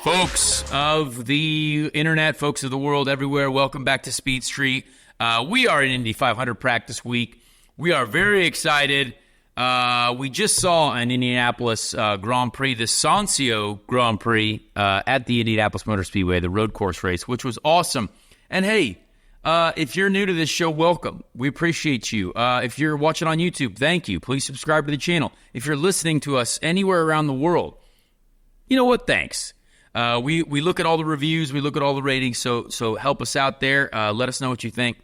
Folks of the internet, folks of the world everywhere, welcome back to Speed Street. We are in Indy 500 practice week. We are very excited. We just saw an Indianapolis Grand Prix, the Sancio Grand Prix at the Indianapolis Motor Speedway, the road course race, which was awesome. And hey, if you're new to this show, welcome. We appreciate you. If you're watching on YouTube, thank you. Please subscribe to the channel. If you're listening to us anywhere around the world, you know what? Thanks. We look at all the reviews, we look at all the ratings, so help us out there. Let us know what you think.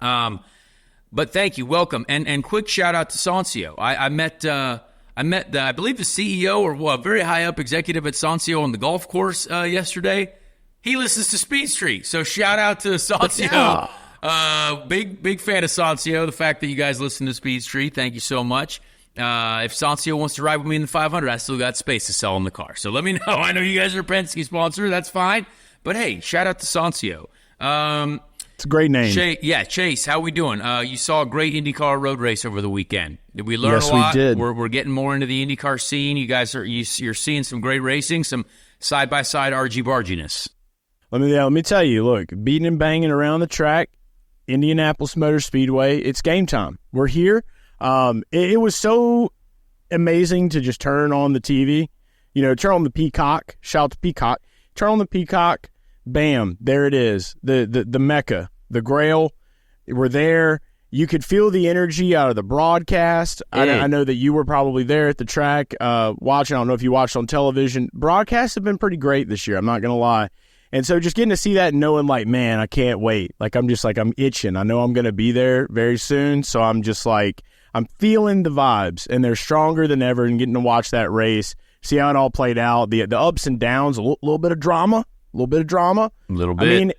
But thank you, welcome, and quick shout out to Sancio. I met I believe the CEO or a very high up executive at Sancio on the golf course yesterday. He listens to Speed Street, so shout out to Sancio. Yeah. Big fan of Sancio. The fact that you guys listen to Speed Street, thank you so much. If Sancio wants to ride with me in the 500, I still got space to sell him the car. So let me know. I know you guys are a Penske sponsor. That's fine. But hey, shout out to Sancio. It's a great name. Chase, how we doing? You saw a great IndyCar road race over the weekend. Did we learn a lot? Yes, we did. We're getting more into the IndyCar scene. You guys you're seeing some great racing, some side-by-side argy-barginess. Let me tell you, look, beating and banging around the track, Indianapolis Motor Speedway, it's game time. We're here. It was so amazing to just turn on the TV, turn on the Peacock, shout to Peacock, turn on the Peacock, bam, there it is, the Mecca, the Grail. We're there. You could feel the energy out of the broadcast. I know that you were probably there at the track watching. I don't know if you watched on television. Broadcasts have been pretty great this year, I'm not going to lie. And so just getting to see that and knowing, like, man, I can't wait. Like, I'm itching. I know I'm going to be there very soon, so I'm just like, I'm feeling the vibes, and they're stronger than ever, and getting to watch that race, see how it all played out, the ups and downs, a little bit of drama. A little bit. I mean,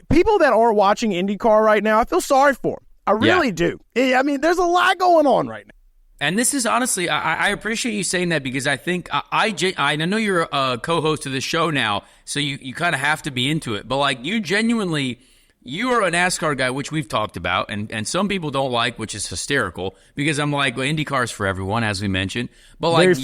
people that aren't watching IndyCar right now, I feel sorry for them. I really do. I mean, there's a lot going on right now. And this is honestly, I appreciate you saying that, because I think I know you're a co-host of the show now, so you kind of have to be into it. But like, you are a NASCAR guy, which we've talked about, and some people don't like, which is hysterical, because I'm like, well, IndyCar's for everyone, as we mentioned. But like,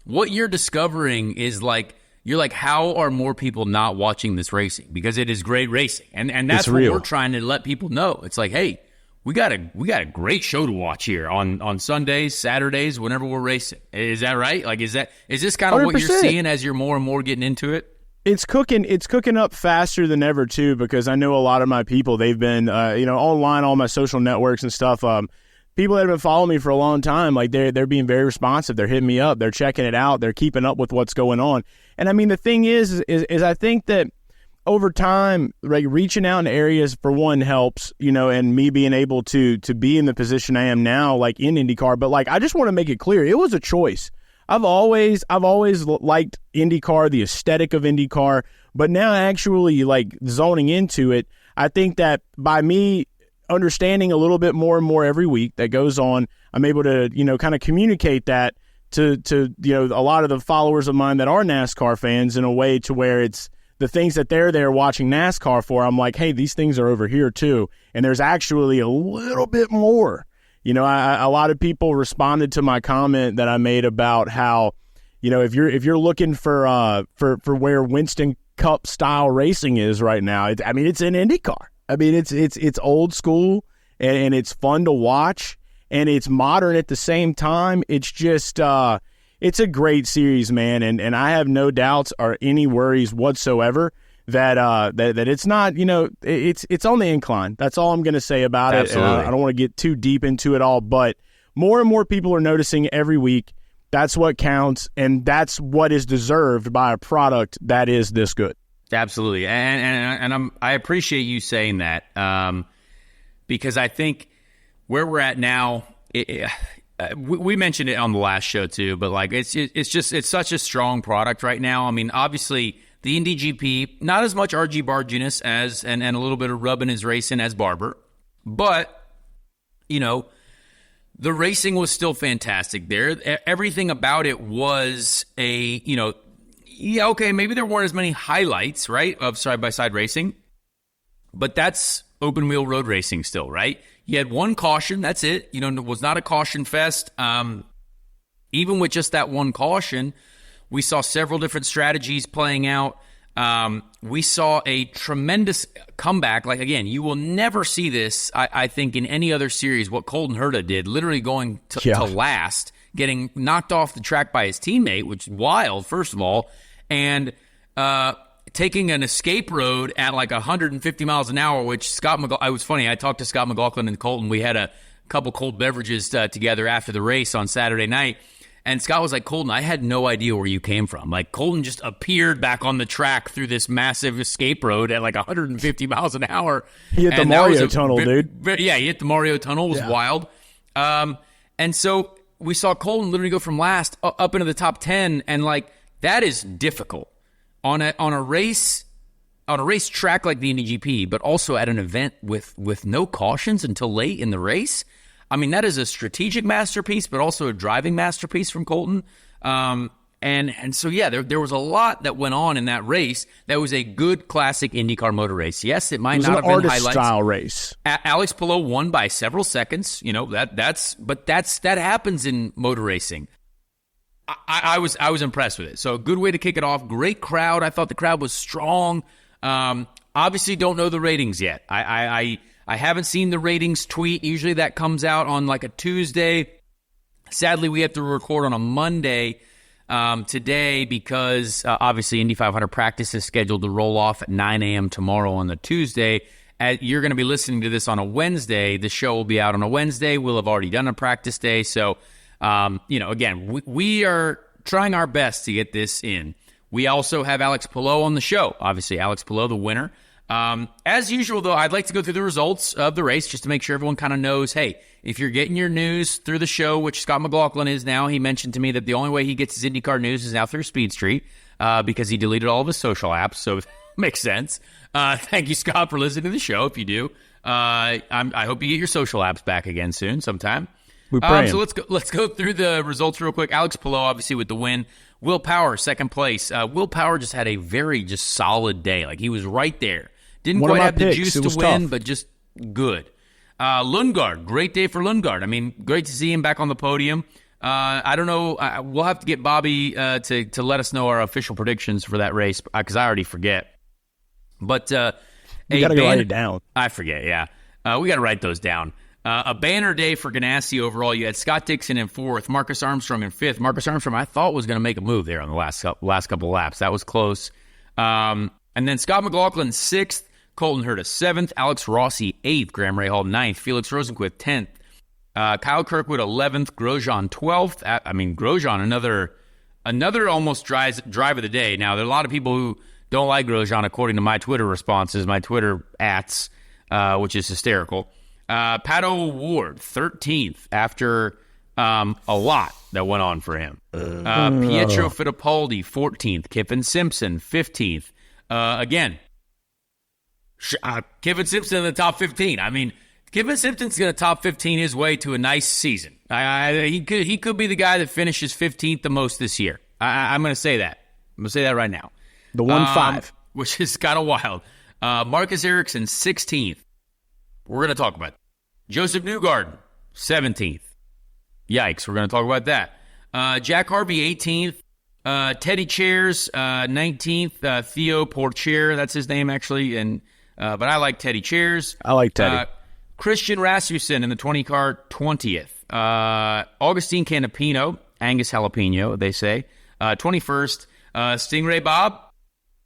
what you're discovering is like, you're like, how are more people not watching this racing? Because it is great racing, and that's what we're trying to let people know. It's like, hey, we got a great show to watch here on Sundays, Saturdays, whenever we're racing. Is that right? Like, is this kind of 100%. What you're seeing as you're more and more getting into it? It's cooking up faster than ever too, because I know a lot of my people, they've been online, all my social networks and stuff. People that have been following me for a long time, like they're being very responsive. They're hitting me up. They're checking it out. They're keeping up with what's going on. And I mean, the thing is I think that over time, like, reaching out in areas, for one, helps, and me being able to be in the position I am now, like in IndyCar. But like, I just want to make it clear, it was a choice. I've always liked IndyCar, the aesthetic of IndyCar, but now actually like zoning into it, I think that by me understanding a little bit more and more every week that goes on, I'm able to, kind of communicate that to a lot of the followers of mine that are NASCAR fans in a way to where it's the things that they're there watching NASCAR for. I'm like, hey, these things are over here too, and there's actually a little bit more. A lot of people responded to my comment that I made about how, if you're looking for where Winston Cup style racing is right now, it's in IndyCar. I mean, it's old school and it's fun to watch, and it's modern at the same time. It's just it's a great series, man, and I have no doubts or any worries whatsoever that it's not, it's on the incline. That's all I'm going to say about it. I don't want to get too deep into it all, but more and more people are noticing every week. That's what counts, and that's what is deserved by a product that is this good. Absolutely, and I appreciate you saying that, because I think where we're at now, we mentioned it on the last show too, but like, it's such a strong product right now. I mean, obviously, the Indy GP, not as much argy-barginess as, and a little bit of rubbing his racing as Barber. But, the racing was still fantastic there. Everything about it was maybe there weren't as many highlights, right, of side-by-side racing. But that's open-wheel road racing still, right? You had one caution, that's it. It was not a caution fest. Even with just that one caution, We saw several different strategies playing out. We saw a tremendous comeback. Like, again, you will never see this, I think, in any other series, what Colton Herta did, literally going to last, getting knocked off the track by his teammate, which is wild, first of all, and taking an escape road at like 150 miles an hour, which it was funny. I talked to Scott McLaughlin and Colton. We had a couple cold beverages together after the race on Saturday night. And Scott was like, Colton, I had no idea where you came from. Like, Colton just appeared back on the track through this massive escape road at like 150 miles an hour. He hit the Mario tunnel, dude. Yeah, he hit the Mario tunnel. It was wild. And so we saw Colton literally go from last up into the top 10. And, like, that is difficult on a race track like the Indy GP, but also at an event with no cautions until late in the race. I mean, that is a strategic masterpiece, but also a driving masterpiece from Colton. And so, yeah, there was a lot that went on in that race. That was a good classic IndyCar motor race. Yes, it might not have been highlights. Style race. Alex Palou won by several seconds. You know, that happens in motor racing. I was impressed with it. So a good way to kick it off. Great crowd. I thought the crowd was strong. Obviously, don't know the ratings yet. I haven't seen the ratings tweet. Usually that comes out on like a Tuesday. Sadly, we have to record on a Monday today because obviously Indy 500 practice is scheduled to roll off at 9 a.m. tomorrow on the Tuesday. You're going to be listening to this on a Wednesday. The show will be out on a Wednesday. We'll have already done a practice day. So, again, we are trying our best to get this in. We also have Alex Palou on the show. Obviously, Alex Palou, the winner. As usual, though, I'd like to go through the results of the race just to make sure everyone kind of knows, hey, if you're getting your news through the show, which Scott McLaughlin is now, he mentioned to me that the only way he gets his IndyCar news is now through Speed Street because he deleted all of his social apps, so it makes sense. Thank you, Scott, for listening to the show, if you do. I hope you get your social apps back again soon sometime. So let's go through the results real quick. Alex Palou, obviously, with the win. Will Power, second place. Will Power just had a very solid day. Like, he was right there. Didn't quite have the juice to win, but just good. Lundgaard, great day for Lundgaard. I mean, great to see him back on the podium. I don't know. We'll have to get Bobby to let us know our official predictions for that race because I already forget. But you got to write it down. I forget, yeah. We got to write those down. A banner day for Ganassi overall. You had Scott Dixon in fourth, Marcus Armstrong in fifth. Marcus Armstrong, I thought, was going to make a move there on the last couple of laps. That was close. And then Scott McLaughlin, sixth. Colton Herta, seventh. Alex Rossi, eighth. Graham Rahal, ninth. Felix Rosenquist, 10th. Kyle Kirkwood, 11th. Grosjean, 12th. Grosjean, another almost drive of the day. Now, there are a lot of people who don't like Grosjean, according to my Twitter responses, my Twitter ats, which is hysterical. Pato Ward, 13th, after a lot that went on for him. Pietro Fittipaldi, 14th. Kiffin Simpson, 15th. Again, Kiffin Simpson in the top 15. I mean, Kiffin Simpson's going to top 15 his way to a nice season. He could be the guy that finishes 15th the most this year. I'm going to say that. I'm going to say that right now. The 1-5. Which is kind of wild. Marcus Ericsson, 16th. We're going to talk about it. Joseph Newgarden, 17th. Yikes, we're going to talk about that. Jack Harvey, 18th. Teddy Chairs, 19th. Theo Porcher, that's his name actually, but I like Teddy Chairs. I like Teddy. Christian Rasmussen in the 20 car, 20th. Augustine Canapino, Angus Jalapeno, they say, 21st. Stingray Bob,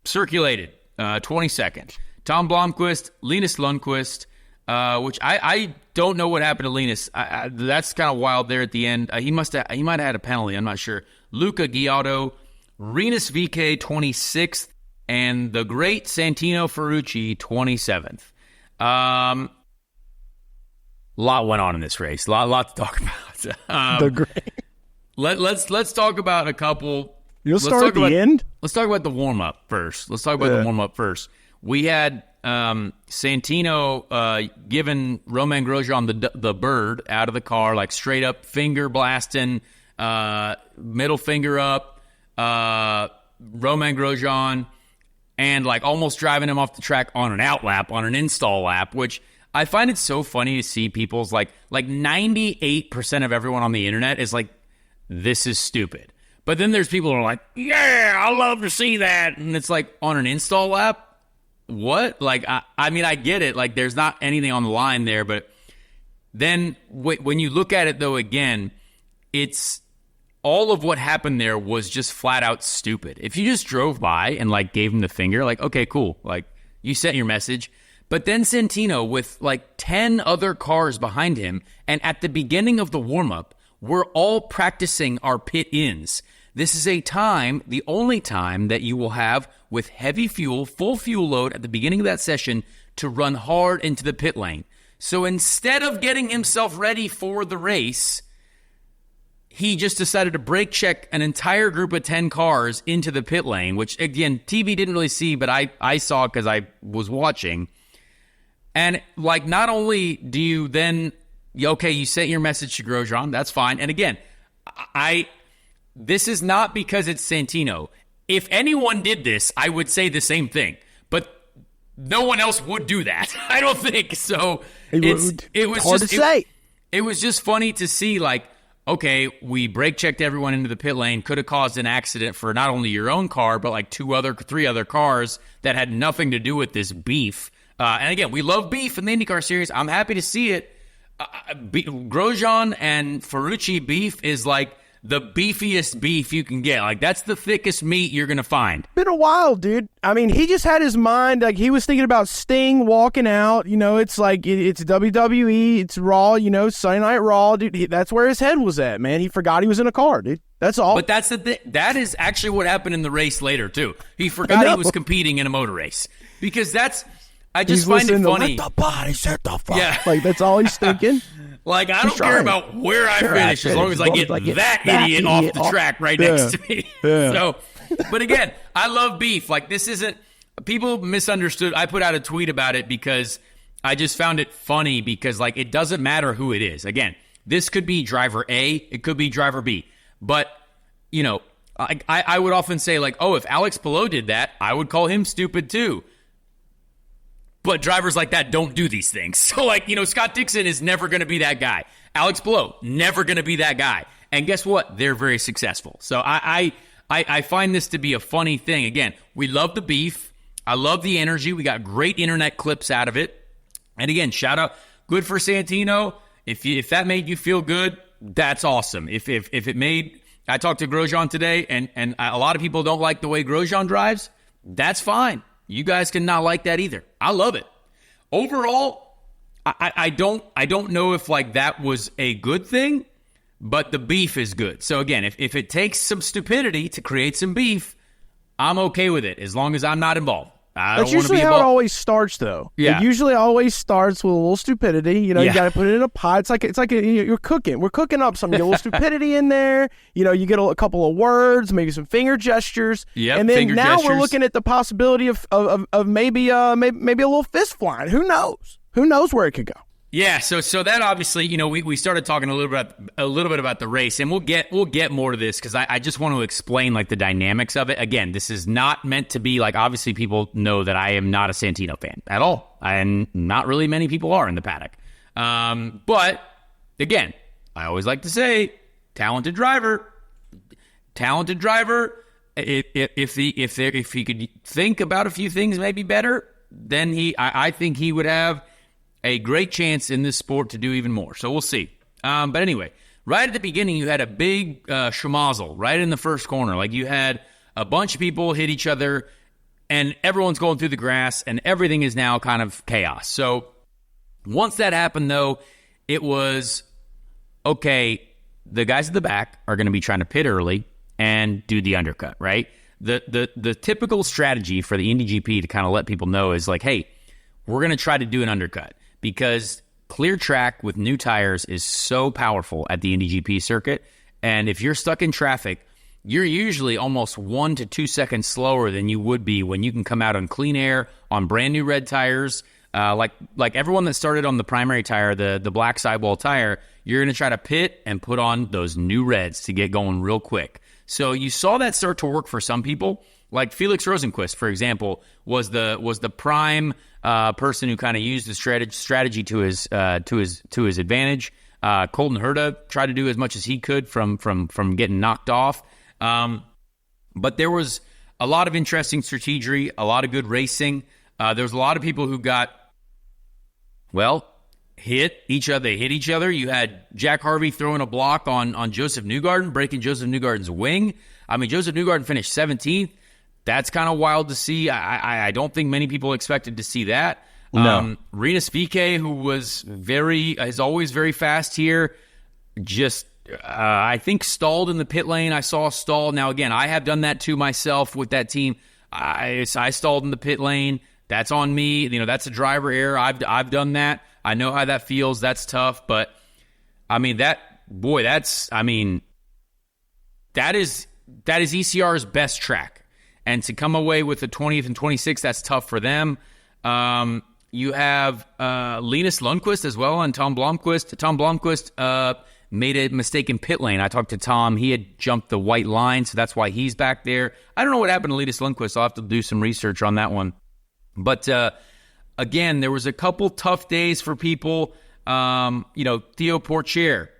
circulated, 22nd. Tom Blomqvist, Linus Lundqvist, which I don't know what happened to Linus. That's kind of wild there at the end. He might have had a penalty. I'm not sure. Luca Giotto, Rinus VK, 26th, and the great Santino Ferrucci, 27th. Lot went on in this race. Lot to talk about. The great. Let's talk about a couple. You'll start at the end? Let's talk about the warm-up first. We had Santino giving Romain Grosjean the bird out of the car, like straight up finger blasting, middle finger up, Romain Grosjean, and like almost driving him off the track on an out lap, on an install lap, which I find it so funny to see people's like 98% of everyone on the internet is like, this is stupid. But then there's people who are like, yeah, I love to see that. And it's like, on an install lap? What? Like, I mean, I get it. Like, there's not anything on the line there. But then when you look at it, though, again, it's all of what happened there was just flat out stupid. If you just drove by and, like, gave him the finger, like, okay, cool. Like, you sent your message. But then Santino, with, like, 10 other cars behind him, and at the beginning of the warm-up, we're all practicing our pit ins. This is a time, the only time that you will have with heavy fuel, full fuel load at the beginning of that session to run hard into the pit lane. So instead of getting himself ready for the race, he just decided to brake check an entire group of 10 cars into the pit lane, which, again, TV didn't really see, but I saw because I was watching. And, like, not only do you then, okay, you sent your message to Grosjean, that's fine. And, again, this is not because it's Santino. If anyone did this, I would say the same thing. But no one else would do that. I don't think so. It was hard just to say. It was just funny to see, like, okay, we brake checked everyone into the pit lane. Could have caused an accident for not only your own car, but like three other cars that had nothing to do with this beef. And again, we love beef in the IndyCar series. I'm happy to see it. Grosjean and Ferrucci beef is like the beefiest beef you can get. Like, that's the thickest meat you're going to find. Been a while, dude. I mean, he just had his mind, like, he was thinking about Sting walking out. You know, it's like, it's WWE, it's Raw, you know, Sunday Night Raw, dude. That's where his head was at, man. He forgot he was in a car, dude. That's all. But that's the thing. That is actually what happened in the race later, too. He forgot he was competing in a motor race. Because that's, I just find it funny. Let the body set the fuck. Yeah. Like, that's all he's thinking. Like, I don't care about where I finish as long as I get that idiot off the track right next to me. Yeah. So, but again, I love beef. Like, this isn't, people misunderstood. I put out a tweet about it because I just found it funny because, like, it doesn't matter who it is. Again, this could be driver A, it could be driver B. But, you know, I would often say, like, oh, if Alex Palou did that, I would call him stupid too. But drivers like that don't do these things. So, like, you know, Scott Dixon is never going to be that guy. Alex Palou, never going to be that guy. And guess what? They're very successful. So I find this to be a funny thing. Again, we love the beef. I love the energy. We got great internet clips out of it. And again, shout out, good for Santino. If that made you feel good, that's awesome. If it made, I talked to Grosjean today, and a lot of people don't like the way Grosjean drives. That's fine. You guys can not like that either. I love it. Overall, I don't know if, like, that was a good thing, but the beef is good. So again, if it takes some stupidity to create some beef, I'm okay with it as long as I'm not involved. That's usually how it always starts, though. Yeah. It usually always starts with a little stupidity. You know, you got to put it in a pot. It's like you're cooking. We're cooking up something. You get a little stupidity in there. You know, you get a couple of words, maybe some finger gestures. Yep, and then finger now gestures. We're looking at the possibility of maybe a little fist flying. Who knows? Who knows where it could go? Yeah, so that obviously, you know, we started talking a little bit about the race, and we'll get more to this because I just want to explain, like, the dynamics of it. Again, this is not meant to be, like, obviously people know that I am not a Santino fan at all, and not really many people are in the paddock. But again, I always like to say, talented driver. If he could think about a few things maybe better, then I think he would have a great chance in this sport to do even more. So we'll see. But anyway, right at the beginning, you had a big schmozzle right in the first corner. Like, you had a bunch of people hit each other, and everyone's going through the grass, and everything is now kind of chaos. So once that happened, though, it was, okay, the guys at the back are going to be trying to pit early and do the undercut, right? The typical strategy for the Indy GP to kind of let people know is like, hey, we're going to try to do an undercut. Because clear track with new tires is so powerful at the Indy GP circuit. And if you're stuck in traffic, you're usually almost 1 to 2 seconds slower than you would be when you can come out on clean air, on brand new red tires. Like everyone that started on the primary tire, the black sidewall tire, you're going to try to pit and put on those new reds to get going real quick. So you saw that start to work for some people. Like Felix Rosenqvist, for example, was the prime person who kind of used the strategy to his advantage. Colton Herta tried to do as much as he could from getting knocked off. But there was a lot of interesting strategy, a lot of good racing. There was a lot of people who got, hit each other. They hit each other. You had Jack Harvey throwing a block on Joseph Newgarden, breaking Joseph Newgarden's wing. I mean, Joseph Newgarden finished 17th. That's kind of wild to see. I don't think many people expected to see that. No. Rinus VeeKay, who is always very fast here, just I think stalled in the pit lane. I saw a stall. Now again, I have done that too myself with that team. I stalled in the pit lane. That's on me. That's a driver error. I've done that. I know how that feels. That's tough. But I mean that is ECR's best track. And to come away with the 20th and 26th, that's tough for them. You have Linus Lundqvist as well and Tom Blomqvist. Tom Blomqvist made a mistake in pit lane. I talked to Tom. He had jumped the white line, so that's why he's back there. I don't know what happened to Linus Lundqvist. I'll have to do some research on that one. But, again, there was a couple tough days for people. Theo Porcher,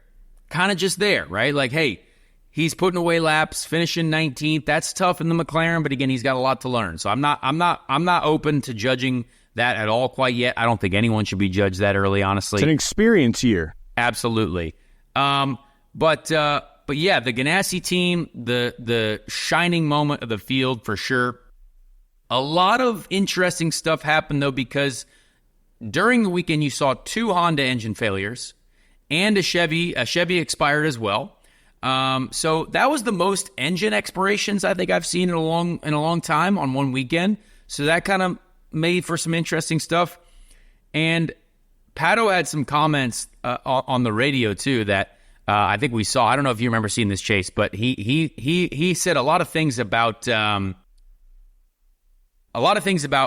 kind of just there, right? Like, hey, he's putting away laps, finishing 19th. That's tough in the McLaren, but again, he's got a lot to learn. So I'm not open to judging that at all quite yet. I don't think anyone should be judged that early, honestly. It's an experience year. Absolutely. But yeah, the Ganassi team, the shining moment of the field for sure. A lot of interesting stuff happened though, because during the weekend you saw 2 Honda engine failures and a Chevy expired as well. So that was the most engine expirations I think I've seen in a long time on one weekend. So that kind of made for some interesting stuff. And Pato had some comments on the radio too that I think we saw. I don't know if you remember seeing this, Chase, but he said a lot of things about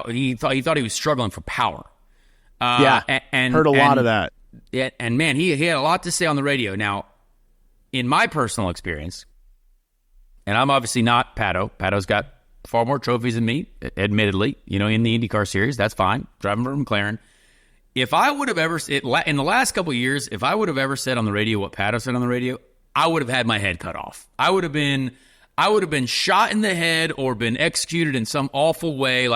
he thought he was struggling for power. And heard a lot of that. Yeah, and man, he had a lot to say on the radio. Now, in my personal experience, and I'm obviously not Pato. Pato's got far more trophies than me, admittedly, in the IndyCar series. That's fine. Driving for McLaren. If I would have ever, in the last couple of years, if I would have ever said on the radio what Pato said on the radio, I would have had my head cut off. I would have been shot in the head or been executed in some awful way.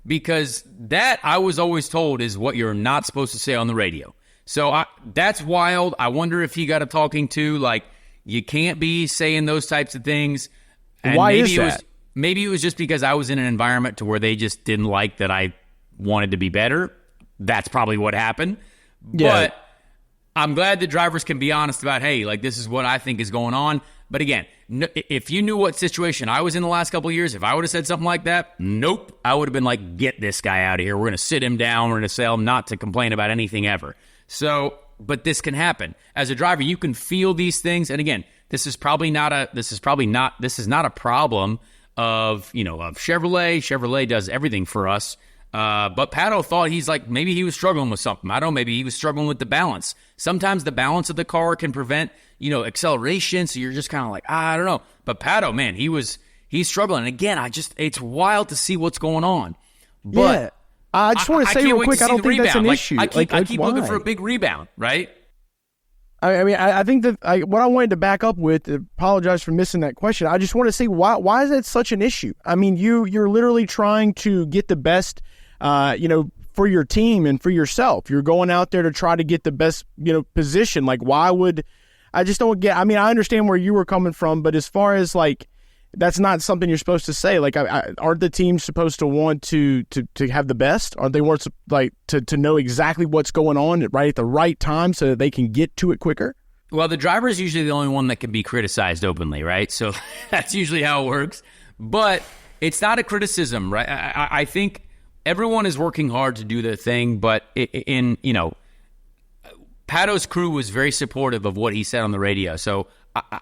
Because that I was always told is what you're not supposed to say on the radio. So that's wild. I wonder if he got a talking to. Like, you can't be saying those types of things. And why is that? Maybe it was just because I was in an environment to where they just didn't like that I wanted to be better. That's probably what happened. Yeah. But I'm glad that drivers can be honest about, hey, like, this is what I think is going on. But again, if you knew what situation I was in the last couple of years, if I would have said something like that, nope. I would have been like, get this guy out of here. We're going to sit him down. We're going to tell him not to complain about anything ever. So, but this can happen. As a driver, you can feel these things. And again, this is not a problem of Chevrolet. Chevrolet does everything for us. But Pato thought maybe he was struggling with something. I don't know, maybe he was struggling with the balance. Sometimes the balance of the car can prevent, acceleration. So you're just kind of like, I don't know. But Pato, man, he's struggling. And again, it's wild to see what's going on. But yeah. I just want to say real quick, I don't think that's an issue. I keep looking for a big rebound, right? I think that what I wanted to back up with, apologize for missing that question. I just want to say, why is that such an issue? I mean, you're literally trying to get the best, for your team and for yourself. You're going out there to try to get the best, position. Like, why would I just don't get? I mean, I understand where you were coming from, but as far as like, that's not something you're supposed to say. Like, aren't the teams supposed to want to have the best? Aren't they want to know exactly what's going on right at the right time so that they can get to it quicker? Well, the driver is usually the only one that can be criticized openly, right? So that's usually how it works. But it's not a criticism, right? I think everyone is working hard to do their thing, but Pato's crew was very supportive of what he said on the radio. So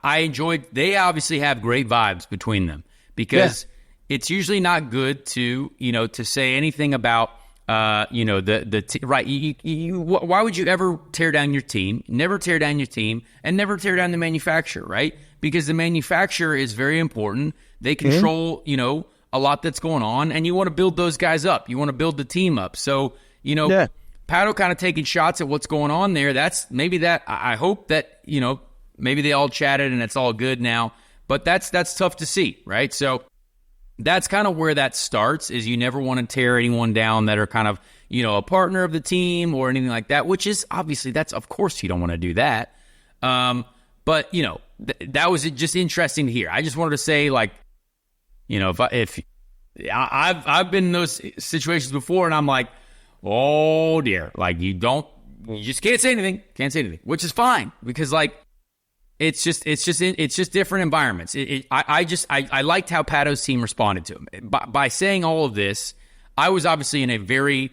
I enjoyed. They obviously have great vibes between them because it's usually not good to say anything about right. Why would you ever tear down your team? Never tear down your team and never tear down the manufacturer, right? Because the manufacturer is very important. They control a lot that's going on, and you want to build those guys up. You want to build the team up. So Pato kind of taking shots at what's going on there. That's maybe that. I hope that maybe they all chatted and it's all good now. But that's tough to see, right? So that's kind of where that starts, is you never want to tear anyone down that are kind of, a partner of the team or anything like that, which is obviously, of course you don't want to do that. But, that was just interesting to hear. I just wanted to say, like, if I've been in those situations before, and I'm like, oh dear, like you just can't say anything, which is fine, because like, it's just different environments. I liked how Pato's team responded to him. By saying all of this, I was obviously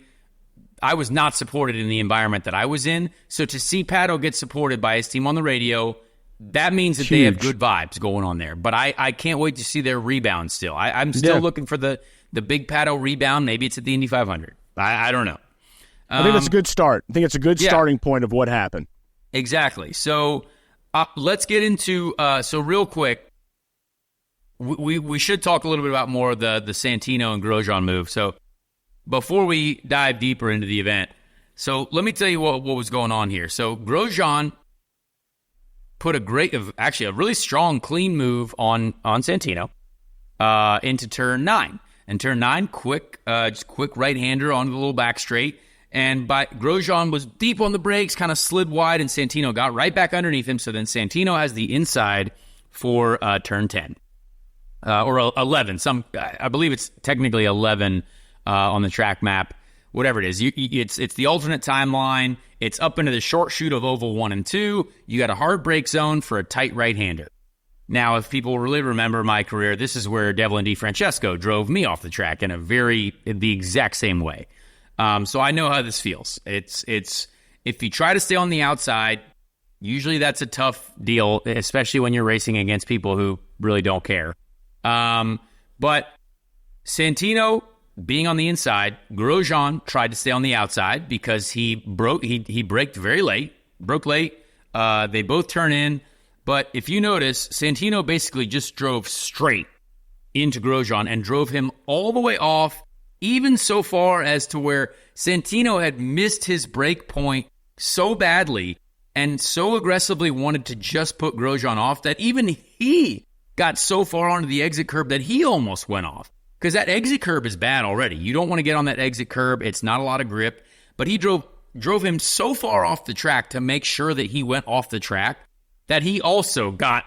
I was not supported in the environment that I was in. So to see Pato get supported by his team on the radio, that means that they have good vibes going on there. But I can't wait to see their rebound still. I'm still looking for the big Pato rebound. Maybe it's at the Indy 500. I don't know. I think that's a good start. I think it's a good starting point of what happened. Exactly. So let's get into so real quick. We should talk a little bit about more of the Santino and Grosjean move. So before we dive deeper into the event, so let me tell you what was going on here. So Grosjean put a really strong, clean move on Santino into turn 9. And turn 9, quick right-hander onto the little back straight. And Grosjean was deep on the brakes, kind of slid wide, and Santino got right back underneath him. So then Santino has the inside for turn 10 or 11. I believe it's technically 11 on the track map. Whatever it is, it's the alternate timeline. It's up into the short chute of oval 1 and 2. You got a hard brake zone for a tight right-hander. Now, if people really remember my career, this is where Devlin DeFrancesco drove me off the track in the exact same way. So I know how this feels. It's if you try to stay on the outside, usually that's a tough deal, especially when you're racing against people who really don't care. But Santino being on the inside, Grosjean tried to stay on the outside because he braked very late, broke late. They both turn in. But if you notice, Santino basically just drove straight into Grosjean and drove him all the way off, even so far as to where Santino had missed his brake point so badly and so aggressively wanted to just put Grosjean off that even he got so far onto the exit curb that he almost went off. Because that exit curb is bad already. You don't want to get on that exit curb. It's not a lot of grip. But he drove him so far off the track to make sure that he went off the track that he also got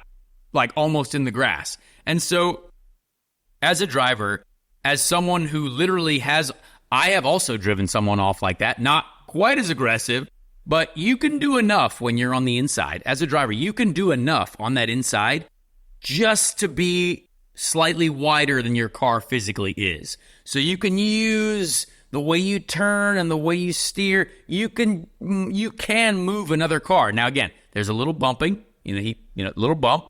like almost in the grass. And so as a driver, as someone who literally I have also driven someone off like that, not quite as aggressive, but you can do enough when you're on the inside. As a driver, you can do enough on that inside just to be slightly wider than your car physically is. So you can use the way you turn and the way you steer. You can move another car. Now again, there's a little bumping, little bump.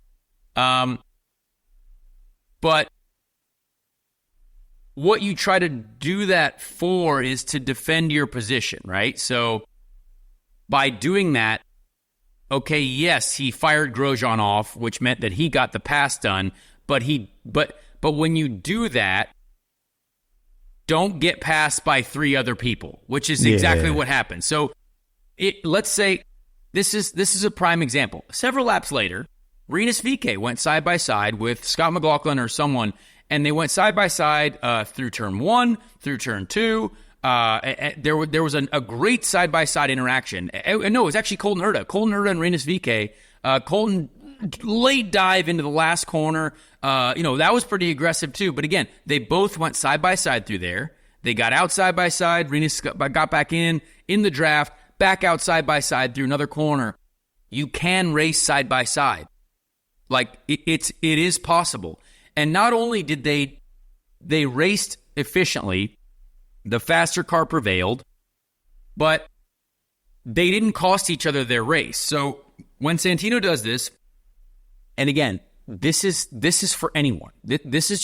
But what you try to do that for is to defend your position, right? So by doing that, okay, yes, he fired Grosjean off, which meant that he got the pass done, but when you do that, don't get passed by 3 other people, which is exactly what happened. So let's say this is a prime example. Several laps later, Rinus VeeKay went side by side with Scott McLaughlin or someone, and they went side by side through turn 1, through turn 2. There was a great side by side interaction. No, it was actually Colton Herta. Colton Herta and Rinus VeeKay. Colton late dive into the last corner. That was pretty aggressive too. But again, they both went side by side through there. They got out side by side. Rinus got back in the draft, back out side by side through another corner. You can race side by side. Like it is possible. And not only did they raced efficiently, the faster car prevailed, but they didn't cost each other their race. So when Santino does this, and again, this is for anyone.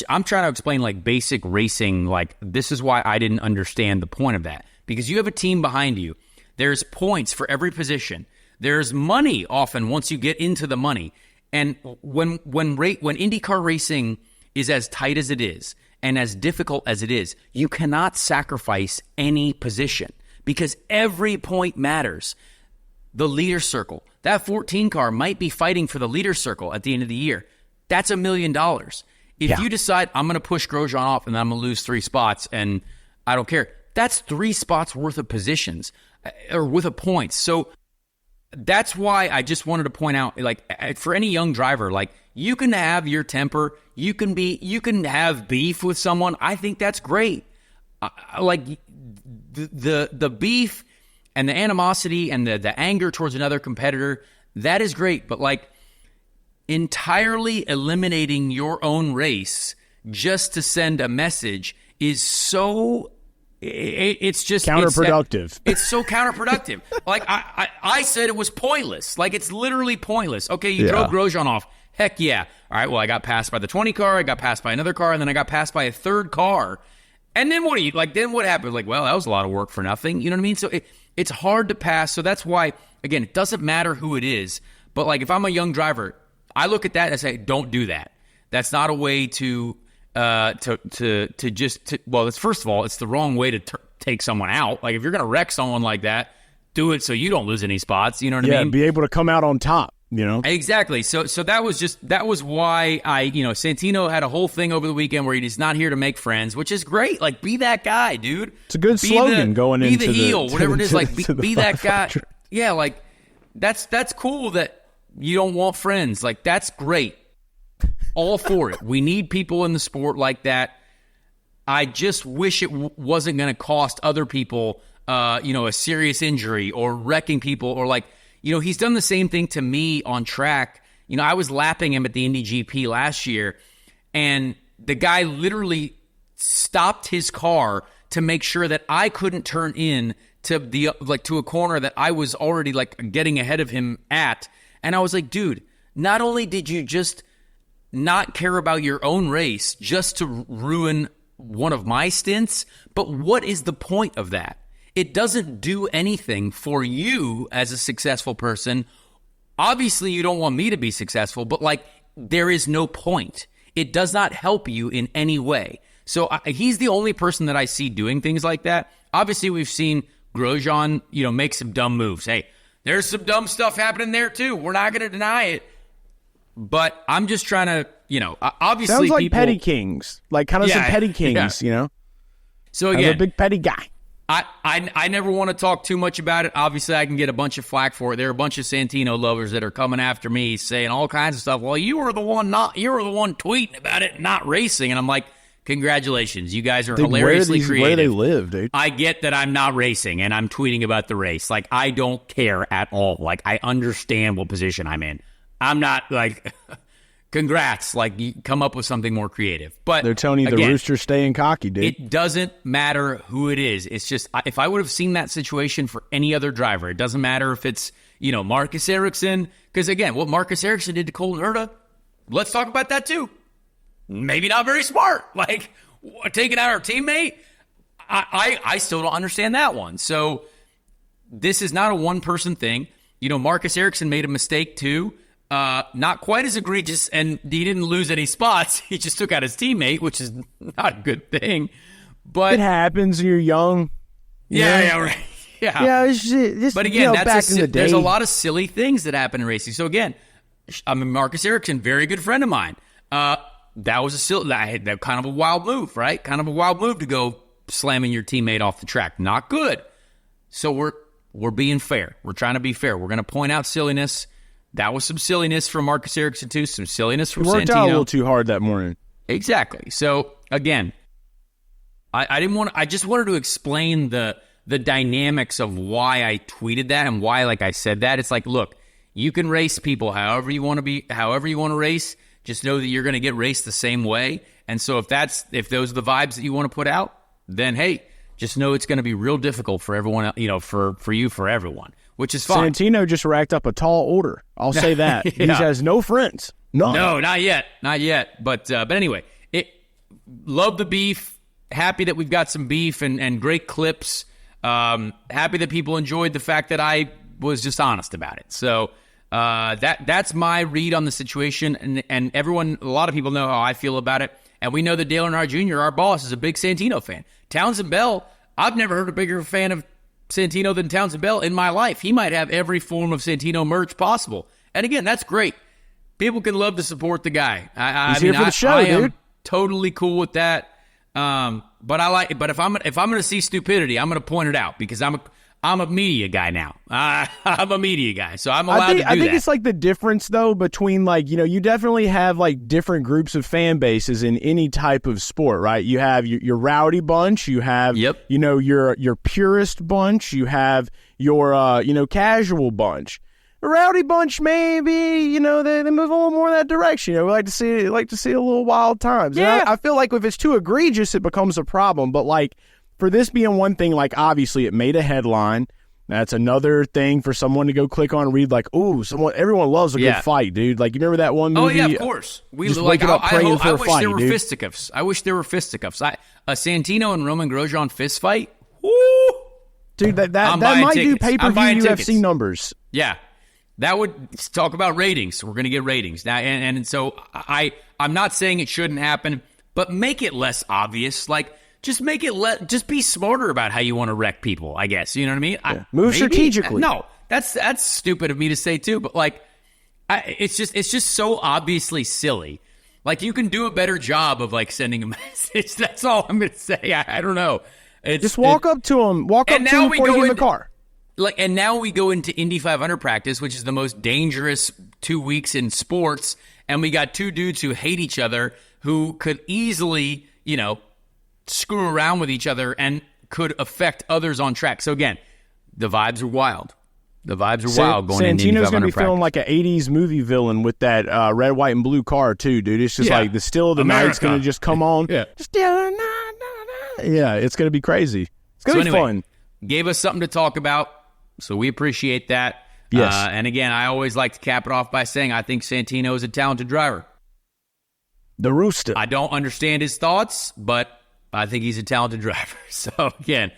I'm trying to explain like basic racing. Like this is why I didn't understand the point of that, because you have a team behind you. There's points for every position. There's money often once you get into the money. And when IndyCar racing is as tight as it is and as difficult as it is, you cannot sacrifice any position because every point matters. The leader circle, that 14 car might be fighting for the leader circle at the end of the year. that's $1 million. If you decide I'm going to push Grosjean off and I'm going to lose 3 spots and I don't care, that's 3 spots worth of positions or worth of points. So that's why I just wanted to point out, like, for any young driver, like, you can have your temper, you can have beef with someone. I think that's great. Like the beef and the animosity and the anger towards another competitor, that is great. But like entirely eliminating your own race just to send a message is so. It's just counterproductive. It's so counterproductive. Like I said, it was pointless. Like it's literally pointless. Okay, you drove Grosjean off. Heck yeah. All right. Well, I got passed by the 20 car. I got passed by another car, and then I got passed by a third car. And then then what happened? Like, well, that was a lot of work for nothing. You know what I mean? So it's hard to pass. So that's why, again, it doesn't matter who it is. But like, if I'm a young driver, I look at that and I say, don't do that. That's not a way to it's first of all, it's the wrong way to take someone out. Like if you're going to wreck someone like that, do it so you don't lose any spots. You know what I mean? Yeah, be able to come out on top. You know, exactly. So that was why Santino had a whole thing over the weekend where he's not here to make friends, which is great. Like, be that guy, dude. It's a good slogan going into the heel, whatever it is. Like, be that guy. 500. Yeah, like that's cool that you don't want friends. Like, that's great. All for it. We need people in the sport like that. I just wish it wasn't going to cost other people, a serious injury or wrecking people or like. He's done the same thing to me on track. I was lapping him at the Indy GP last year, and the guy literally stopped his car to make sure that I couldn't turn in to to a corner that I was already like getting ahead of him at. And I was like, dude, not only did you just not care about your own race just to ruin one of my stints, but what is the point of that? It doesn't do anything for you as a successful person. Obviously, you don't want me to be successful, but like there is no point. It does not help you in any way. So he's the only person that I see doing things like that. Obviously, we've seen Grosjean, make some dumb moves. Hey, there's some dumb stuff happening there too. We're not going to deny it. But I'm just trying to, obviously sounds like people, petty kings, like kind of some petty kings, So again, I'm a big petty guy. I never want to talk too much about it. Obviously, I can get a bunch of flack for it. There are a bunch of Santino lovers that are coming after me saying all kinds of stuff. Well, you were the one tweeting about it, not racing. And I'm like, congratulations. You guys are hilariously creative. Where they live, dude. I get that I'm not racing and I'm tweeting about the race. Like, I don't care at all. Like, I understand what position I'm in. I'm not like... Congrats, like you come up with something more creative. But they're telling you the rooster's staying cocky, dude. It doesn't matter who it is. It's just if I would have seen that situation for any other driver, it doesn't matter if it's Marcus Ericsson. Because again, what Marcus Ericsson did to Colton Herta, let's talk about that too. Maybe not very smart. Like taking out our teammate. I still don't understand that one. So this is not a one person thing. Marcus Ericsson made a mistake too. Not quite as egregious, and he didn't lose any spots. He just took out his teammate, which is not a good thing. But it happens. You're young. Yeah, right. Yeah. This, but again, back in the day, there's a lot of silly things that happen in racing. So again, Marcus Ericsson, very good friend of mine. That was that kind of a wild move, right? Kind of a wild move to go slamming your teammate off the track. Not good. So we're being fair. We're trying to be fair. We're going to point out silliness. That was some silliness from Marcus Ericsson too. Some silliness from Santino. Worked out a little too hard that morning. Exactly. So again, I just wanted to explain the dynamics of why I tweeted that and why, like I said that. It's like, look, you can race people however you want to race. Just know that you're going to get raced the same way. And so if those are the vibes that you want to put out, then hey, just know it's going to be real difficult for everyone. For everyone. Which is fine. Santino just racked up a tall order. I'll say that. He has no friends. None. No, not yet. Not yet. But anyway, love the beef. Happy that we've got some beef and great clips. Happy that people enjoyed the fact that I was just honest about it. So that's my read on the situation. And everyone, a lot of people know how I feel about it. And we know that Dale Earnhardt Jr., our boss, is a big Santino fan. Townsend Bell, I've never heard a bigger fan of Santino than Townsend Bell in my life. He might have every form of Santino merch possible. And again, that's great. People can love to support the guy. He's here for the show, dude. am totally cool with that. But if I'm going to see stupidity, I'm going to point it out because I'm a media guy now. I'm a media guy, so I'm allowed to do that. I think it's like the difference, though, between like, you definitely have like different groups of fan bases in any type of sport, right? You have your rowdy bunch, you have, your purist bunch, you have your, casual bunch. A rowdy bunch, maybe, they move a little more in that direction. We like to see a little wild times. Yeah. I feel like if it's too egregious, it becomes a problem. But like, for this being one thing, like obviously it made a headline. That's another thing for someone to go click on and read. Like, everyone loves a good fight, dude. Like, you remember that one movie? Oh yeah, of course. We just waking up praying for a fight, there were dude. fisticuffs. I wish there were fisticuffs. A Santino and Roman Grosjean fist fight. Woo! Dude, that might do pay-per-view UFC numbers. Yeah. That would talk about ratings. We're going to get ratings now, and so I'm not saying it shouldn't happen, but make it less obvious. Like, just make it just be smarter about how you want to wreck people. I guess you know what I mean. Yeah. Move strategically. No, that's stupid of me to say too. But like, it's just so obviously silly. Like, you can do a better job of like sending a message. That's all I'm going to say. I don't know. Just walk up to him. Walk up to him before you get in the car. And now we go into Indy 500 practice, which is the most dangerous 2 weeks in sports, and we got two dudes who hate each other who could easily, screw around with each other and could affect others on track. So again, the vibes are wild. The vibes are wild going into Indy 500 Santino's going to be feeling like an 80s movie villain with that red, white, and blue car, too, dude. It's just like the still of the night's going to just come on. Yeah. Yeah, it's going to be crazy. It's going to be fun. Gave us something to talk about. So we appreciate that. Yes. And again, I always like to cap it off by saying I think Santino is a talented driver. The Rooster. I don't understand his thoughts, but I think he's a talented driver. So again,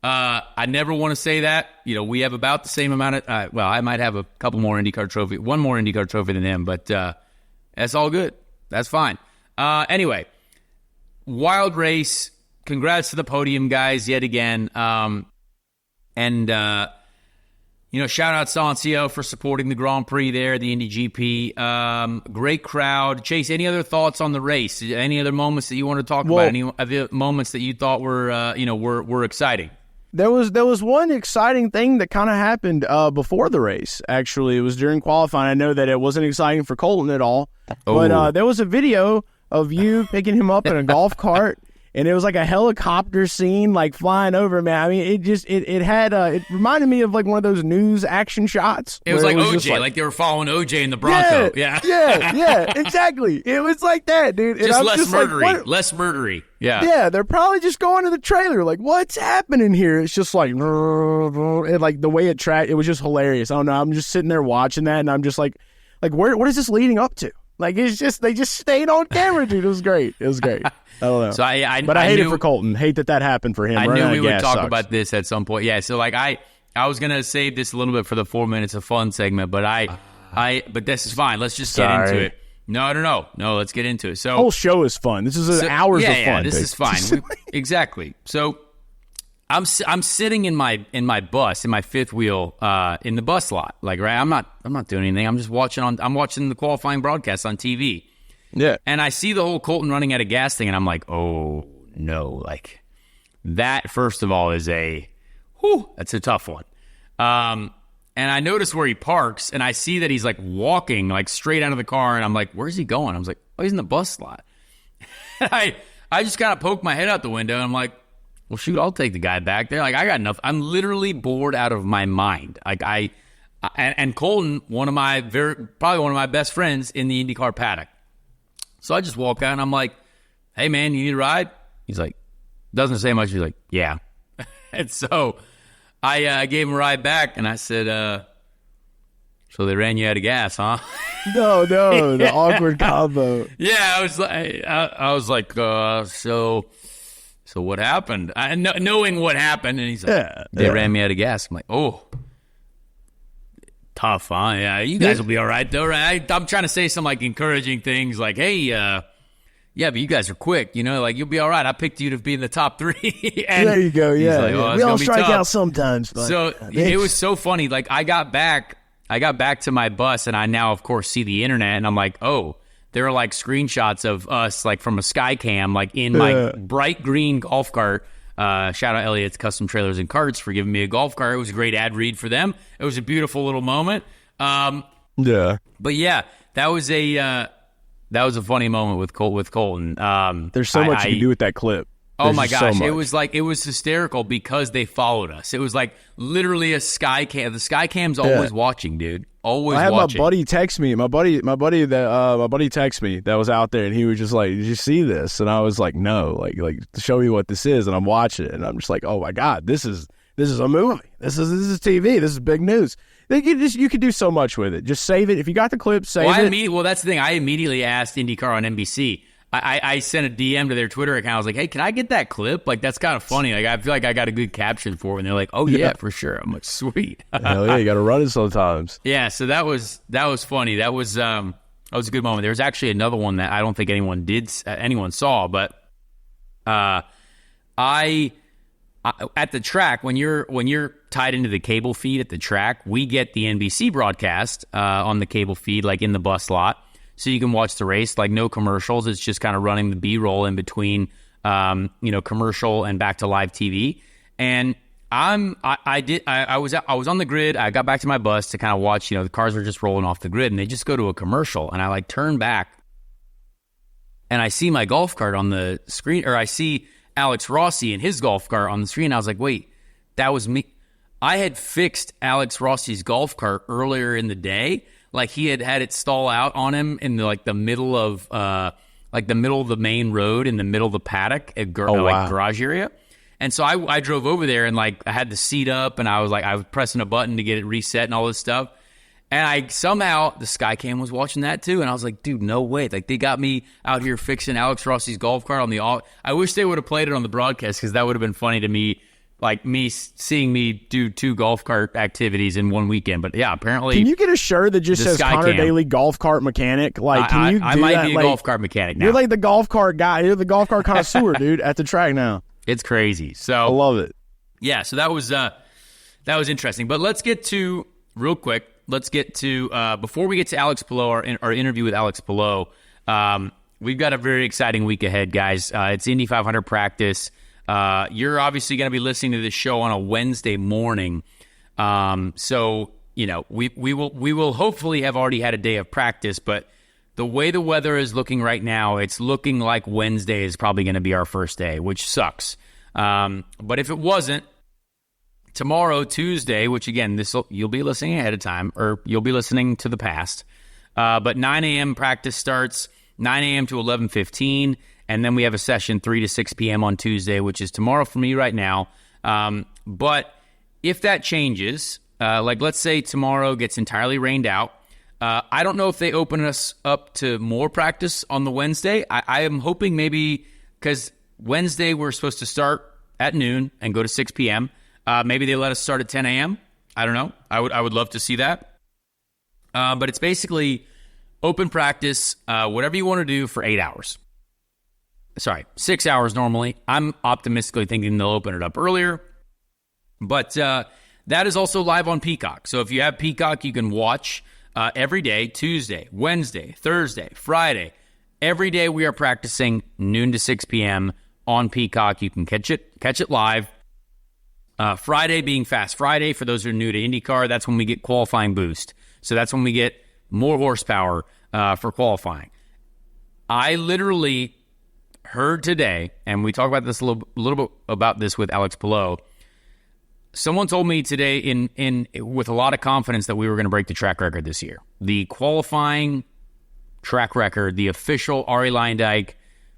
I never want to say that. We have about the same amount of. I might have a couple more IndyCar trophy, one more IndyCar trophy than him, but that's all good. That's fine. Anyway, wild race. Congrats to the podium guys yet again. Shout out Sancio for supporting the Grand Prix there, the Indy GP. Great crowd. Chase, any other thoughts on the race? Any other moments that you want to talk about? Any other moments that you thought were exciting? There was one exciting thing that kind of happened before the race, actually. It was during qualifying. I know that it wasn't exciting for Colton at all, but there was a video of you picking him up in a golf cart. And it was like a helicopter scene, like flying over, man. I mean, it reminded me of like one of those news action shots. It was like OJ, like they were following OJ in the Bronco. Yeah, exactly. It was like that, dude. Just less murdery, less murdery. Yeah. Yeah, they're probably just going to the trailer, like, what's happening here? It's just like, and like the way it was just hilarious. I don't know. I'm just sitting there watching that, and I'm just like, what is this leading up to? Like, they just stayed on camera, dude. It was great. I don't know. So I hate it for Colton. Hate that happened for him. I knew we would talk about this at some point. Yeah. So like I was gonna save this a little bit for the 4 minutes of fun segment, but but this is fine. Let's just get into it. No. Let's get into it. So the whole show is fun. This is hours of fun. Yeah, this is fine. Exactly. So I'm sitting in my bus in my fifth wheel in the bus lot. Like, right, I'm not doing anything. I'm just watching the qualifying broadcast on TV. Yeah. And I see the whole Colton running out of gas thing, and I'm like, oh no, like that first of all is that's a tough one. And I notice where he parks, and I see that he's like walking like straight out of the car, and I'm like, where's he going? I was like, oh, he's in the bus slot. I just kind of poked my head out the window, and I'm like, well, shoot, I'll take the guy back there. Like, I got enough. I'm literally bored out of my mind. Like and Colton, probably one of my best friends in the IndyCar paddock. So I just walk out, and I'm like, hey, man, you need a ride? He's like, doesn't say much. He's like, yeah. And so I gave him a ride back, and I said, so they ran you out of gas, huh? No, the awkward combo. Yeah, I was like, so what happened? Knowing what happened, and he's like, they ran me out of gas. I'm like, oh. Tough, huh? Yeah, you guys will be all right, though, right? I'm trying to say some, like, encouraging things, like, hey, but you guys are quick, like, you'll be all right. I picked you to be in the top 3. And there you go, yeah. Like, we all strike out sometimes. But, so it was so funny. Like, I got back, I got back to my bus, and I now, of course, see the internet, and I'm like, oh, there are like screenshots of us like from a sky cam, like in my bright green golf cart. Shout out Elliot's Custom Trailers and Carts for giving me a golf cart. It was a great ad read for them. It was a beautiful little moment. Yeah. But yeah, that was a funny moment with Colton. There's so much you can do with that clip. Oh my gosh, it was hysterical because they followed us. It was like literally a sky cam. The sky cam's always watching, dude. Always watching. I had my buddy text me. My buddy text me that was out there, and he was just like, "Did you see this?" And I was like, "No, like show me what this is." And I'm watching it, and I'm just like, "Oh my god, this is a movie. This is TV. This is big news." You could do so much with it. Just save it. If you got the clip, save it. Well, that's the thing. I immediately asked IndyCar on NBC. I sent a DM to their Twitter account. I was like, hey, can I get that clip? Like, that's kind of funny. Like, I feel like I got a good caption for it. And they're like, oh, yeah, for sure. I'm like, sweet. Hell yeah, you got to run it sometimes. Yeah, so that was funny. That was a good moment. There was actually another one that I don't think anyone saw, but I at the track, when you're tied into the cable feed at the track, we get the NBC broadcast on the cable feed, like in the bus lot. So you can watch the race, like no commercials. It's just kind of running the B-roll in between, commercial and back to live TV. And I was on the grid. I got back to my bus to kind of watch. The cars were just rolling off the grid, and they just go to a commercial. And I like turn back, and I see my golf cart on the screen, or I see Alex Rossi and his golf cart on the screen. I was like, wait, that was me. I had fixed Alex Rossi's golf cart earlier in the day. Like he had it stall out on him in the middle of the main road in the middle of the paddock garage area. And so I drove over there and like I had the seat up and I was pressing a button to get it reset and all this stuff. And somehow the Skycam was watching that too. And I was like, dude, no way. Like they got me out here fixing Alex Rossi's golf cart I wish they would have played it on the broadcast because that would have been funny to me. Like seeing me do 2 golf cart activities in one weekend. But yeah, apparently. Can you get a shirt that just says Connor Daly golf cart mechanic? Like, can you do I might that? be a golf cart mechanic now. You're like the golf cart guy. You're the golf cart connoisseur, dude, at the track now. It's crazy. So I love it. Yeah, so that was interesting. But let's get to real quick. Before we get to Alex Palou, our interview with Alex Palou, we've got a very exciting week ahead, guys. It's Indy 500 practice. You're obviously going to be listening to this show on a Wednesday morning. So, we will hopefully have already had a day of practice, but the way the weather is looking right now, it's looking like Wednesday is probably going to be our first day, which sucks. But if it wasn't, tomorrow, Tuesday, which again, you'll be listening ahead of time, or you'll be listening to the past. But 9 a.m. practice starts, 9 a.m. to 11:15. And then we have a session 3 to 6 p.m. on Tuesday, which is tomorrow for me right now. But if that changes, like let's say tomorrow gets entirely rained out, I don't know if they open us up to more practice on the Wednesday. I am hoping maybe because Wednesday we're supposed to start at noon and go to 6 p.m. Maybe they let us start at 10 a.m. I don't know. I would love to see that. But it's basically open practice, whatever you want to do for 8 hours. Sorry, 6 hours normally. I'm optimistically thinking they'll open it up earlier. But that is also live on Peacock. So if you have Peacock, you can watch every day, Tuesday, Wednesday, Thursday, Friday. Every day we are practicing noon to 6 p.m. on Peacock. You can catch it live. Friday being Fast Friday, for those who are new to IndyCar, that's when we get qualifying boost. So that's when we get more horsepower for qualifying. I literally heard today, and we talked about this a little bit about this with Alex Palou. Someone told me today in with a lot of confidence that we were going to break the track record this year. The qualifying track record, the official Arie Luyendyk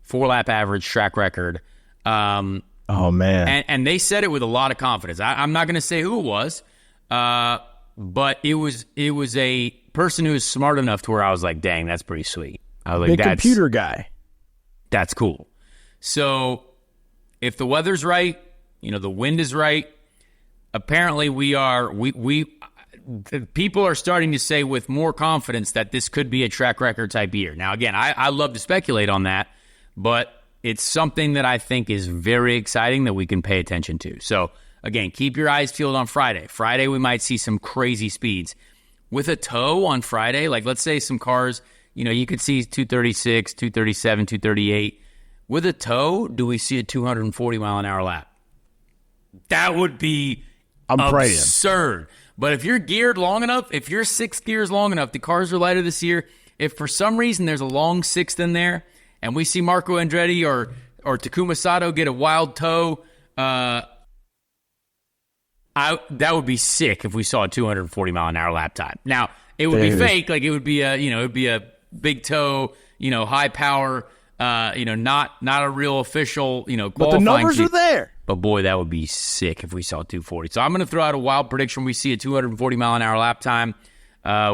4-lap average track record. Oh, man. And they said it with a lot of confidence. I'm not going to say who it was, but it was a person who was smart enough to where I was like, dang, that's pretty sweet. I was like, the computer guy. That's cool. So if the weather's right, the wind is right, apparently people are starting to say with more confidence that this could be a track record type year. Now, again, I love to speculate on that, but it's something that I think is very exciting that we can pay attention to. So again, keep your eyes peeled on Friday. Friday, we might see some crazy speeds. with a tow on Friday, like let's say some cars, you could see 236, 237, 238. With a tow, do we see a 240 mile an hour lap? That would be absurd. But if you're geared long enough, if you're 6 gears long enough, the cars are lighter this year. If for some reason there's a long sixth in there and we see Marco Andretti or Takuma Sato get a wild tow, that would be sick if we saw a 240 mile an hour lap time. Now, it would be fake. Like it would be a big tow, high power, not a real official, qualifying. But the numbers are there. But boy, that would be sick if we saw 240. So I'm going to throw out a wild prediction. We see a 240 mile an hour lap time.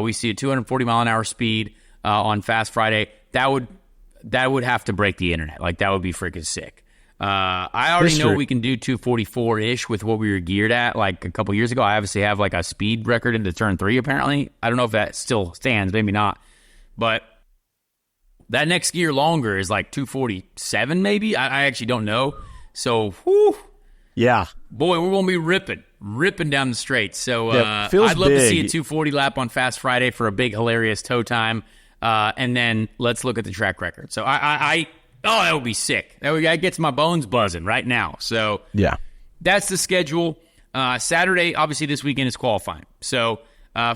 We see a 240 mile an hour speed on Fast Friday. That would have to break the internet. Like that would be freaking sick. I already know we can do 244-ish with what we were geared at like a couple years ago. I obviously have like a speed record into turn 3 apparently. I don't know if that still stands. Maybe not. But that next gear longer is like 247 maybe. I actually don't know. So, whew. Yeah. Boy, we're going to be ripping down the straight. So, I'd love to see a 240 lap on Fast Friday for a big, hilarious tow time. And then let's look at the track record. So, that would be sick. That gets my bones buzzing right now. So, yeah, that's the schedule. Saturday, obviously, this weekend is qualifying. So,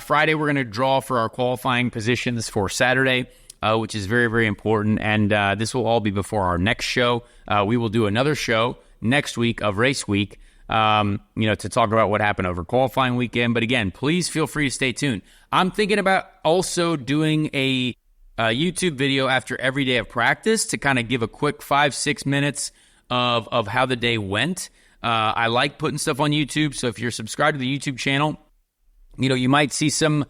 Friday, we're going to draw for our qualifying positions for Saturday, which is very, very important. And this will all be before our next show. We will do another show next week of race week, to talk about what happened over qualifying weekend. But again, please feel free to stay tuned. I'm thinking about also doing a YouTube video after every day of practice to kind of give a quick 5-6 minutes of how the day went. I like putting stuff on YouTube. So if you're subscribed to the YouTube channel, you might see some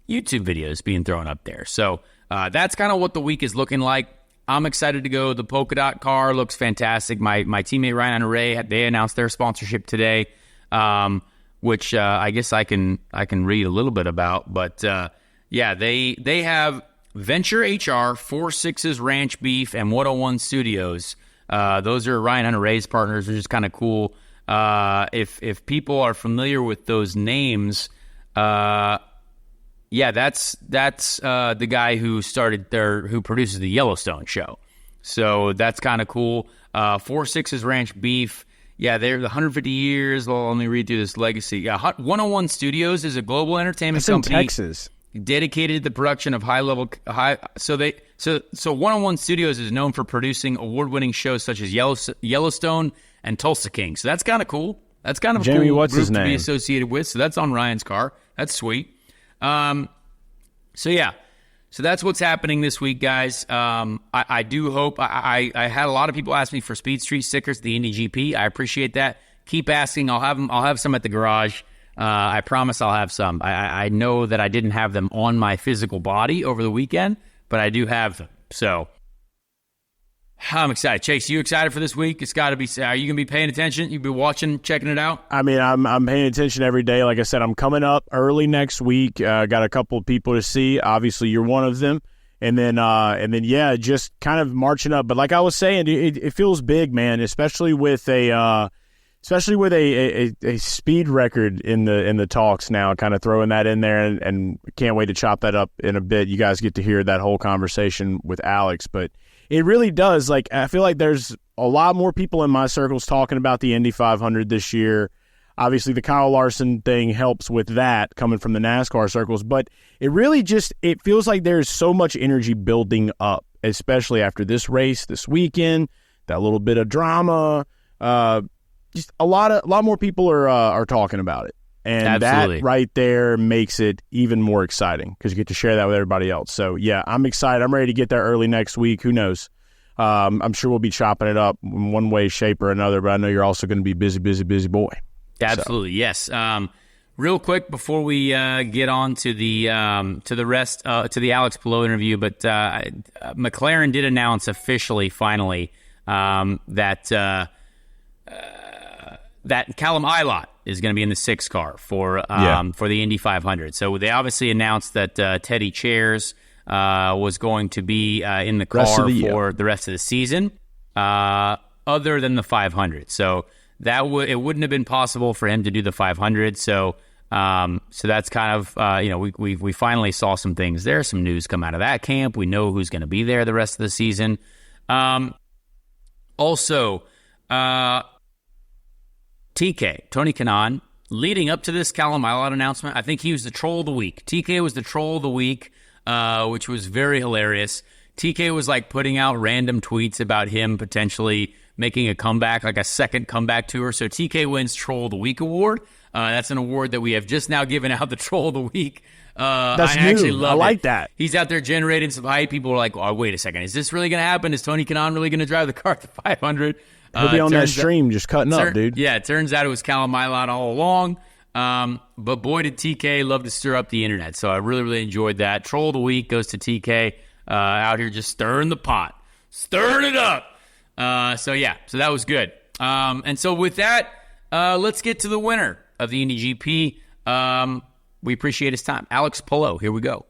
YouTube videos being thrown up there. So that's kind of what the week is looking like. I'm excited to go. The polka dot car looks fantastic. My teammate Ryan Ray, they announced their sponsorship today, which I guess I can read a little bit about. But they have Venture HR, 4-6's Ranch Beef, and 101 Studios. Those are Ryan Hunter Ray's partners, which is kind of cool. If people are familiar with those names, that's the guy who who produces the Yellowstone show. So that's kind of cool. 4-6's Ranch Beef. Yeah, they're the 150 years. Well, let me read through this legacy. Yeah, 101 Studios is a global entertainment company. In Texas. Dedicated to the production of So 101 Studios is known for producing award-winning shows such as Yellowstone and Tulsa King. So that's kind of cool. That's kind of a Jamie, cool what's group his to name? be associated with. So that's on Ryan's car. That's sweet. So that's what's happening this week, guys. I do hope. I had a lot of people ask me for Speed Street stickers at the Indy GP. I appreciate that. Keep asking. I'll have some at the garage. I promise I'll have some. I know that I didn't have them on my physical body over the weekend, but I do have them. So I'm excited. Chase, you excited for this week? It's got to be. Are you going to be paying attention? You'll be watching, checking it out? I mean, I'm paying attention every day. Like I said, I'm coming up early next week. Got a couple of people to see. Obviously, you're one of them. And then, just kind of marching up. But like I was saying, it feels big, man, especially with a speed record in the talks now, kind of throwing that in there, and can't wait to chop that up in a bit. You guys get to hear that whole conversation with Alex, but it really does. Like, I feel like there's a lot more people in my circles talking about the Indy 500 this year. Obviously, the Kyle Larson thing helps with that coming from the NASCAR circles, but it really it feels like there's so much energy building up, especially after this race this weekend, that little bit of drama, just a lot more people are talking about it, and Absolutely. That right there makes it even more exciting because you get to share that with everybody else. So yeah, I'm excited. I'm ready to get there early next week. Who knows? I'm sure we'll be chopping it up in one way, shape, or another. But I know you're also going to be busy boy. Absolutely, yes. Real quick before we get on to the rest to the Alex Palou interview, but McLaren did announce officially, finally, that Callum Ilott is going to be in the 6 car for the Indy 500. So they obviously announced that Teddy Chairs was going to be in the car for the rest of the season, other than the 500. So it wouldn't have been possible for him to do the 500. So So that's kind of, we finally saw some things there, some news come out of that camp. We know who's going to be there the rest of the season. Also, TK, Tony Kanaan, leading up to this Callum Ilott announcement, I think he was the troll of the week. TK was the troll of the week, which was very hilarious. TK was like putting out random tweets about him potentially making a comeback, like a second comeback tour. So TK wins Troll of the Week award. That's an award that we have just now given out, the Troll of the Week. That's I new. actually love I like it. that. He's out there generating some hype. People are like, oh, wait a second. Is this really going to happen? Is Tony Kanaan really going to drive the car to 500? He'll be on that stream just cutting up, dude. Yeah, it turns out it was Callum Ilott all along. But boy, did TK love to stir up the internet. So I really, really enjoyed that. Troll of the Week goes to TK, out here just stirring the pot. Stirring it up. So that was good. And so with that, let's get to the winner of the Indy GP. We appreciate his time. Alex Palou, here we go.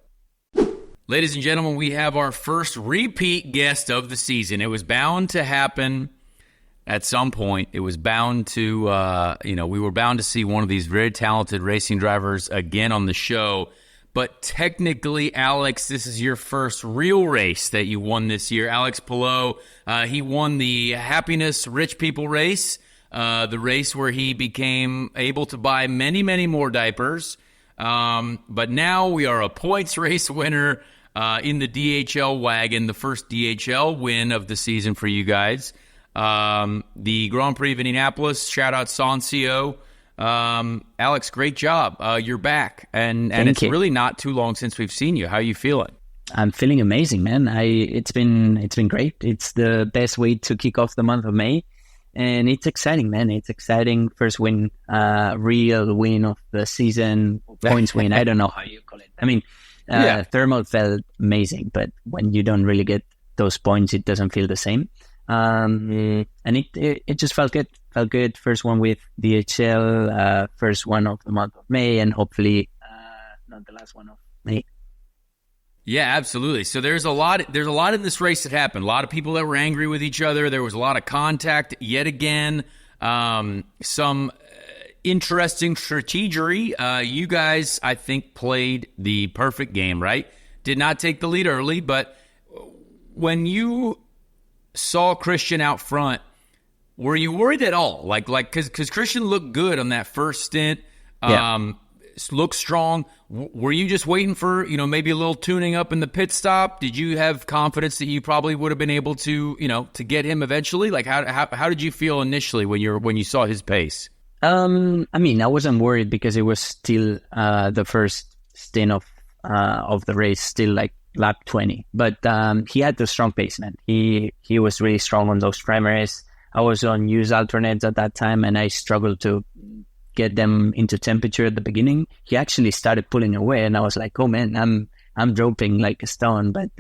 Ladies and gentlemen, we have our first repeat guest of the season. It was bound to happen at some point. It was bound to, we were bound to see one of these very talented racing drivers again on the show. But technically, Alex, this is your first real race that you won this year. Alex Palou, he won the Happiness Rich People race, the race where he became able to buy many, many more diapers. But now we are a points race winner in the DHL wagon, the first DHL win of the season for you guys. The Grand Prix of Indianapolis, shout out Sancio. Alex, great job. You're back, and it's really not too long since we've seen you. How are you feeling? I'm feeling amazing, man. It's been great. It's the best way to kick off the month of May, and it's exciting, man. It's exciting. First win, real win of the season, points win. I don't know how you call it. I mean, Thermal felt amazing, but when you don't really get those points, it doesn't feel the same. And it just felt good. First one with DHL, first one of the month of May, and hopefully not the last one of May. Yeah, absolutely. So there's a lot in this race that happened. A lot of people that were angry with each other. There was a lot of contact yet again. Some interesting strategery. You guys, I think, played the perfect game, right? Did not take the lead early, but when you saw Christian out front, were you worried at all? Like, because Christian looked good on that first stint, looked strong. Were you just waiting for, maybe a little tuning up in the pit stop? Did you have confidence that you probably would have been able to, to get him eventually? Like, how did you feel initially when you saw his pace? I mean, I wasn't worried because it was still the first stint of the race, still like lap 20, but he had the strong pace, man. He was really strong on those primaries. I was on used alternates at that time, and I struggled to get them into temperature at the beginning. He actually started pulling away, and I was like, oh man, I'm dropping like a stone. But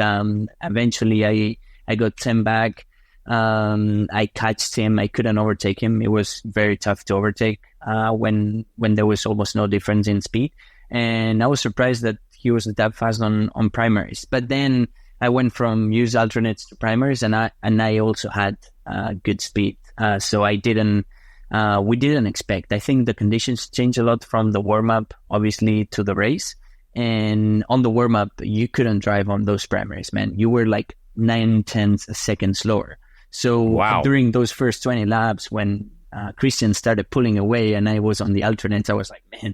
eventually I got 10 back. I catched him. I couldn't overtake him. It was very tough to overtake when there was almost no difference in speed, and I was surprised that he was that fast on primaries. But then I went from used alternates to primaries, and I also had good speed. So we didn't expect. I think the conditions changed a lot from the warm-up, obviously, to the race. And on the warm-up, you couldn't drive on those primaries, man. You were like 9/10 a second slower. So during those first 20 laps, when Christian started pulling away and I was on the alternates, I was like, man,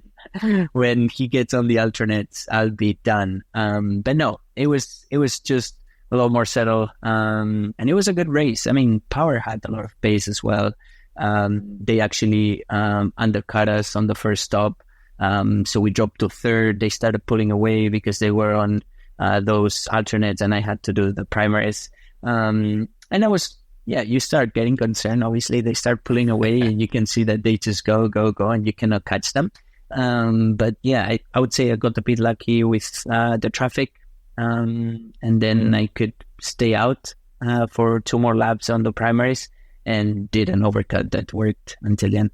when he gets on the alternates, I'll be done. But no, it was just a lot more settled. And it was a good race. I mean, Power had a lot of pace as well. They actually undercut us on the first stop. So we dropped to third. They started pulling away because they were on those alternates and I had to do the primaries. And I was, you start getting concerned. Obviously, they start pulling away and you can see that they just go, and you cannot catch them. But I would say I got a bit lucky with the traffic. And then I could stay out for 2 more laps on the primaries and did an overcut that worked until the end.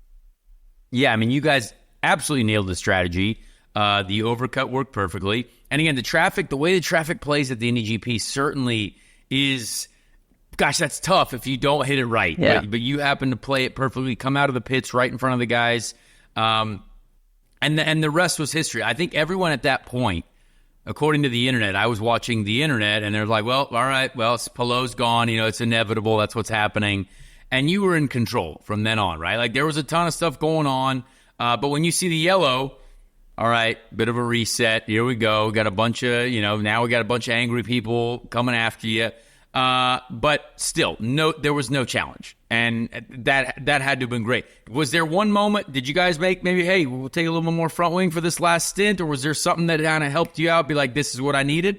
Yeah, I mean, you guys absolutely nailed the strategy. The overcut worked perfectly. And again, the way the traffic plays at the Indy GP certainly is, gosh, that's tough if you don't hit it right. Yeah. But you happen to play it perfectly, come out of the pits right in front of the guys. and the rest was history. I think everyone at that point, according to the internet, I was watching the internet, and they're like, well, all right, well, Pelot's gone. It's inevitable. That's what's happening. And you were in control from then on, right? Like, there was a ton of stuff going on. But when you see the yellow, all right, bit of a reset. Here we go. Got a bunch of, now we got a bunch of angry people coming after you. But still, there was no challenge. And that had to have been great. Was there one moment, did you guys make maybe, hey, we'll take a little bit more front wing for this last stint? Or was there something that kind of helped you out, be like, this is what I needed?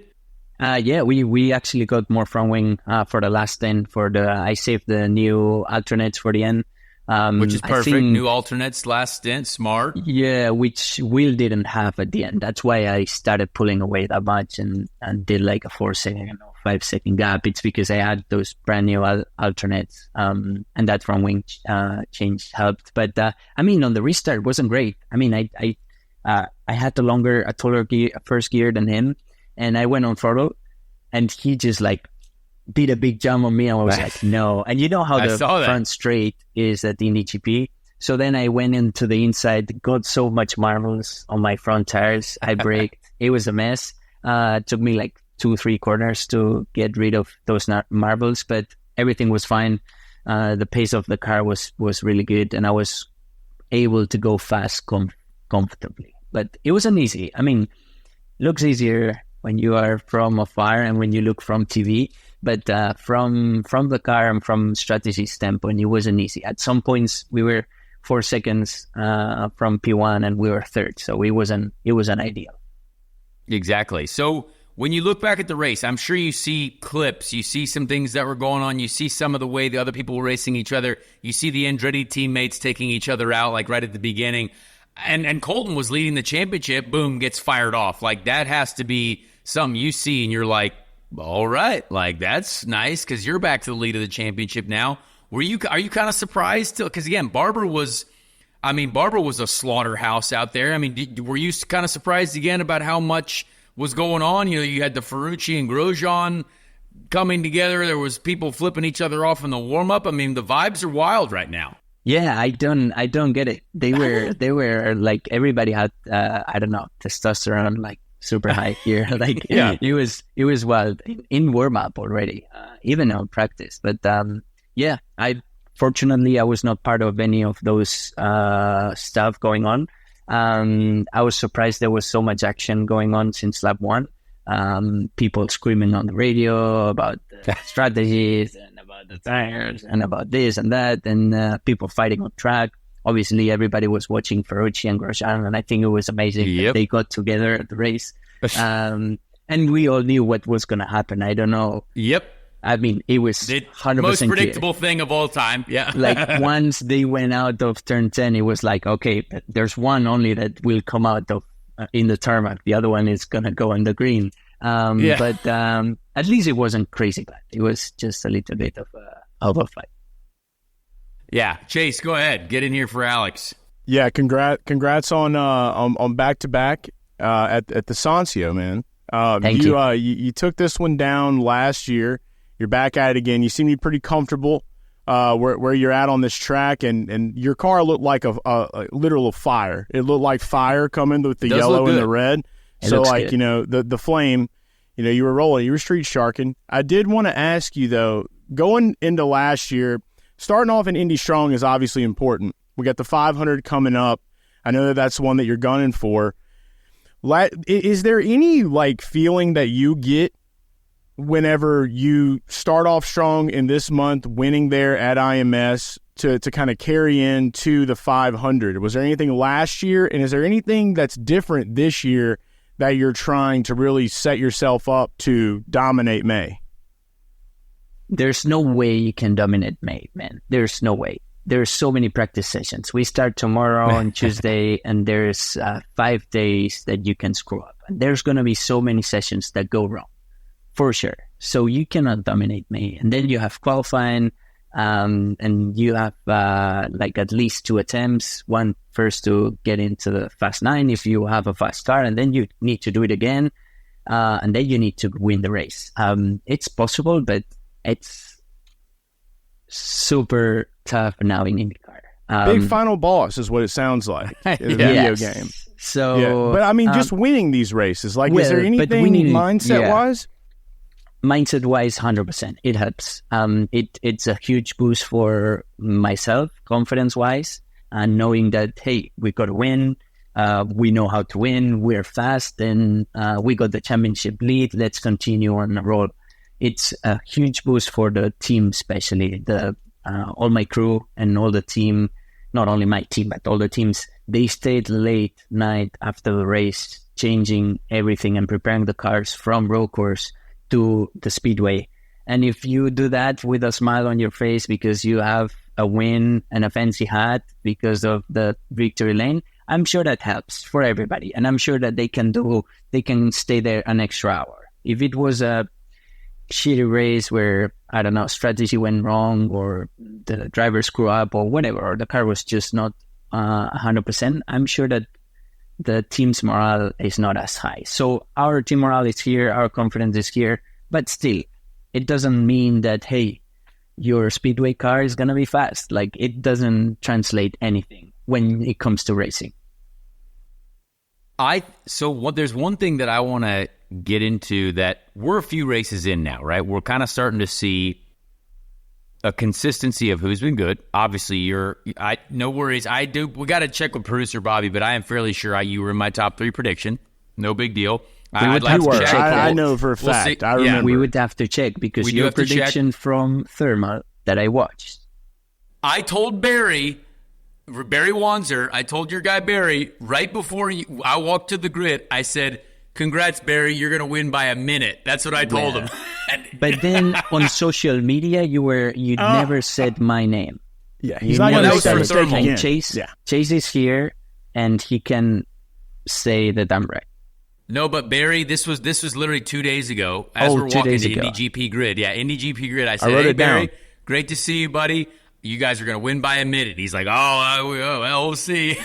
Yeah, we actually got more front wing for the last stint. I saved the new alternates for the end. Which is perfect. New alternates last stint, smart. Yeah, which Will didn't have at the end. That's why I started pulling away that much and did like a 4-second or 5-second gap. It's because I had those brand new alternates, and that front wing change helped. But on the restart, it wasn't great. I had a taller first gear than him, and I went on throttle, and he just like did a big jump on me. I was like, no. And you know how the front straight is at the Indy GP. So then I went into the inside, got so much marbles on my front tires. I braked. It was a mess. It took me like 2-3 corners to get rid of those marbles, but everything was fine. The pace of the car was really good, and I was able to go fast comfortably. But it wasn't easy. Looks easier when you are from afar and when you look from TV. But from the car and from strategy standpoint, it wasn't easy. At some points, we were 4 seconds from P1 and we were third. So it wasn't ideal. Exactly. So when you look back at the race, I'm sure you see clips, you see some things that were going on, you see some of the way the other people were racing each other, you see the Andretti teammates taking each other out, like right at the beginning. And Colton was leading the championship, boom, gets fired off. Like, that has to be something you see and you're like, all right, like, that's nice because you're back to the lead of the championship now. Are you kind of surprised? Because, again, Barber was a slaughterhouse out there. Were you kind of surprised again about how much was going on? You had the Ferrucci and Grosjean coming together. There was people flipping each other off in the warm-up. The vibes are wild right now. Yeah, I don't get it. They were like, everybody had, testosterone, like, super high here. Like, yeah. It was wild in warm-up already, even on practice. But fortunately I was not part of any of those stuff going on. I was surprised there was so much action going on since lap 1. People screaming on the radio about the strategies and about the tires and about this and that, and people fighting on track. Obviously, everybody was watching Ferrucci and Grosjean, and I think it was amazing that they got together at the race. And we all knew what was going to happen. I don't know. Yep. It was 100% most predictable clear. Thing of all time. Yeah. Like, once they went out of turn 10, it was like, okay, there's one only that will come out of in the tarmac. The other one is going to go on the green. But at least it wasn't crazy bad. It was just a little bit of a fight. Yeah, Chase, go ahead. Get in here for Alex. Yeah, congrats on back-to-back at the Sancio, man. Thank you. You took this one down last year. You're back at it again. You seem to be pretty comfortable where you're at on this track, and your car looked like a literal fire. It looked like fire coming with the yellow and the red. So, like, good. The flame, you were rolling. You were street sharking. I did want to ask you, though, going into last year, starting off in Indy Strong is obviously important. We got the 500 coming up. I know that's the one that you're gunning for. Is there any, like, feeling that you get whenever you start off strong in this month, winning there at IMS, to kind of carry into the 500? Was there anything last year, and is there anything that's different this year that you're trying to really set yourself up to dominate May? There's no way you can dominate May, man. There's no way. There's so many practice sessions. We start tomorrow on Tuesday, and there's 5 days that you can screw up. And there's going to be so many sessions that go wrong, for sure. So you cannot dominate May. And then you have qualifying, and you have like at least 2 attempts. One first to get into the Fast 9 if you have a fast car, and then you need to do it again, and then you need to win the race. It's possible, but it's super tough now in IndyCar. Big final boss is what it sounds like in a video game. So, yeah. But I mean, just winning these races, like, is there anything mindset-wise? Mindset-wise, 100%. It helps. It's a huge boost for myself, confidence-wise, and knowing that, hey, we got to win. We know how to win. We're fast, and we got the championship lead. Let's continue on the roll. It's a huge boost for the team, especially all my crew and all the team. Not only my team, but all the teams. They stayed late night after the race, changing everything and preparing the cars from road course to the speedway. And if you do that with a smile on your face because you have a win and a fancy hat because of the victory lane, I'm sure that helps for everybody. And I'm sure that they can stay there an extra hour. If it was a shitty race where, I don't know, strategy went wrong or the driver screw up or whatever, or the car was just not 100%, I'm sure that the team's morale is not as high. So our team morale is here, our confidence is here, but still, it doesn't mean that, hey, your speedway car is going to be fast. Like, it doesn't translate anything when it comes to racing. There's one thing that I want to get into that we're a few races in now, right? We're kind of starting to see a consistency of who's been good. Obviously, no worries. We got to check with producer Bobby, but I am fairly sure you were in my top 3 prediction. No big deal. I'd like to check. I know for a fact. I remember. We would have to check because your prediction from Thermal that I watched. I told Barry Wanzer, I told your guy Barry, right before I walked to the grid, I said, congrats, Barry, you're going to win by a minute. That's what I told him. But then on social media, you never said my name. Yeah, he's not going to make that mistake again. Chase is here, and he can say that I'm right. No, but Barry, this was literally 2 days ago as we're walking to Indy GP grid. Yeah, Indy GP grid. I said, hey, Barry, great to see you, buddy. You guys are going to win by a minute. He's like, well, we'll see.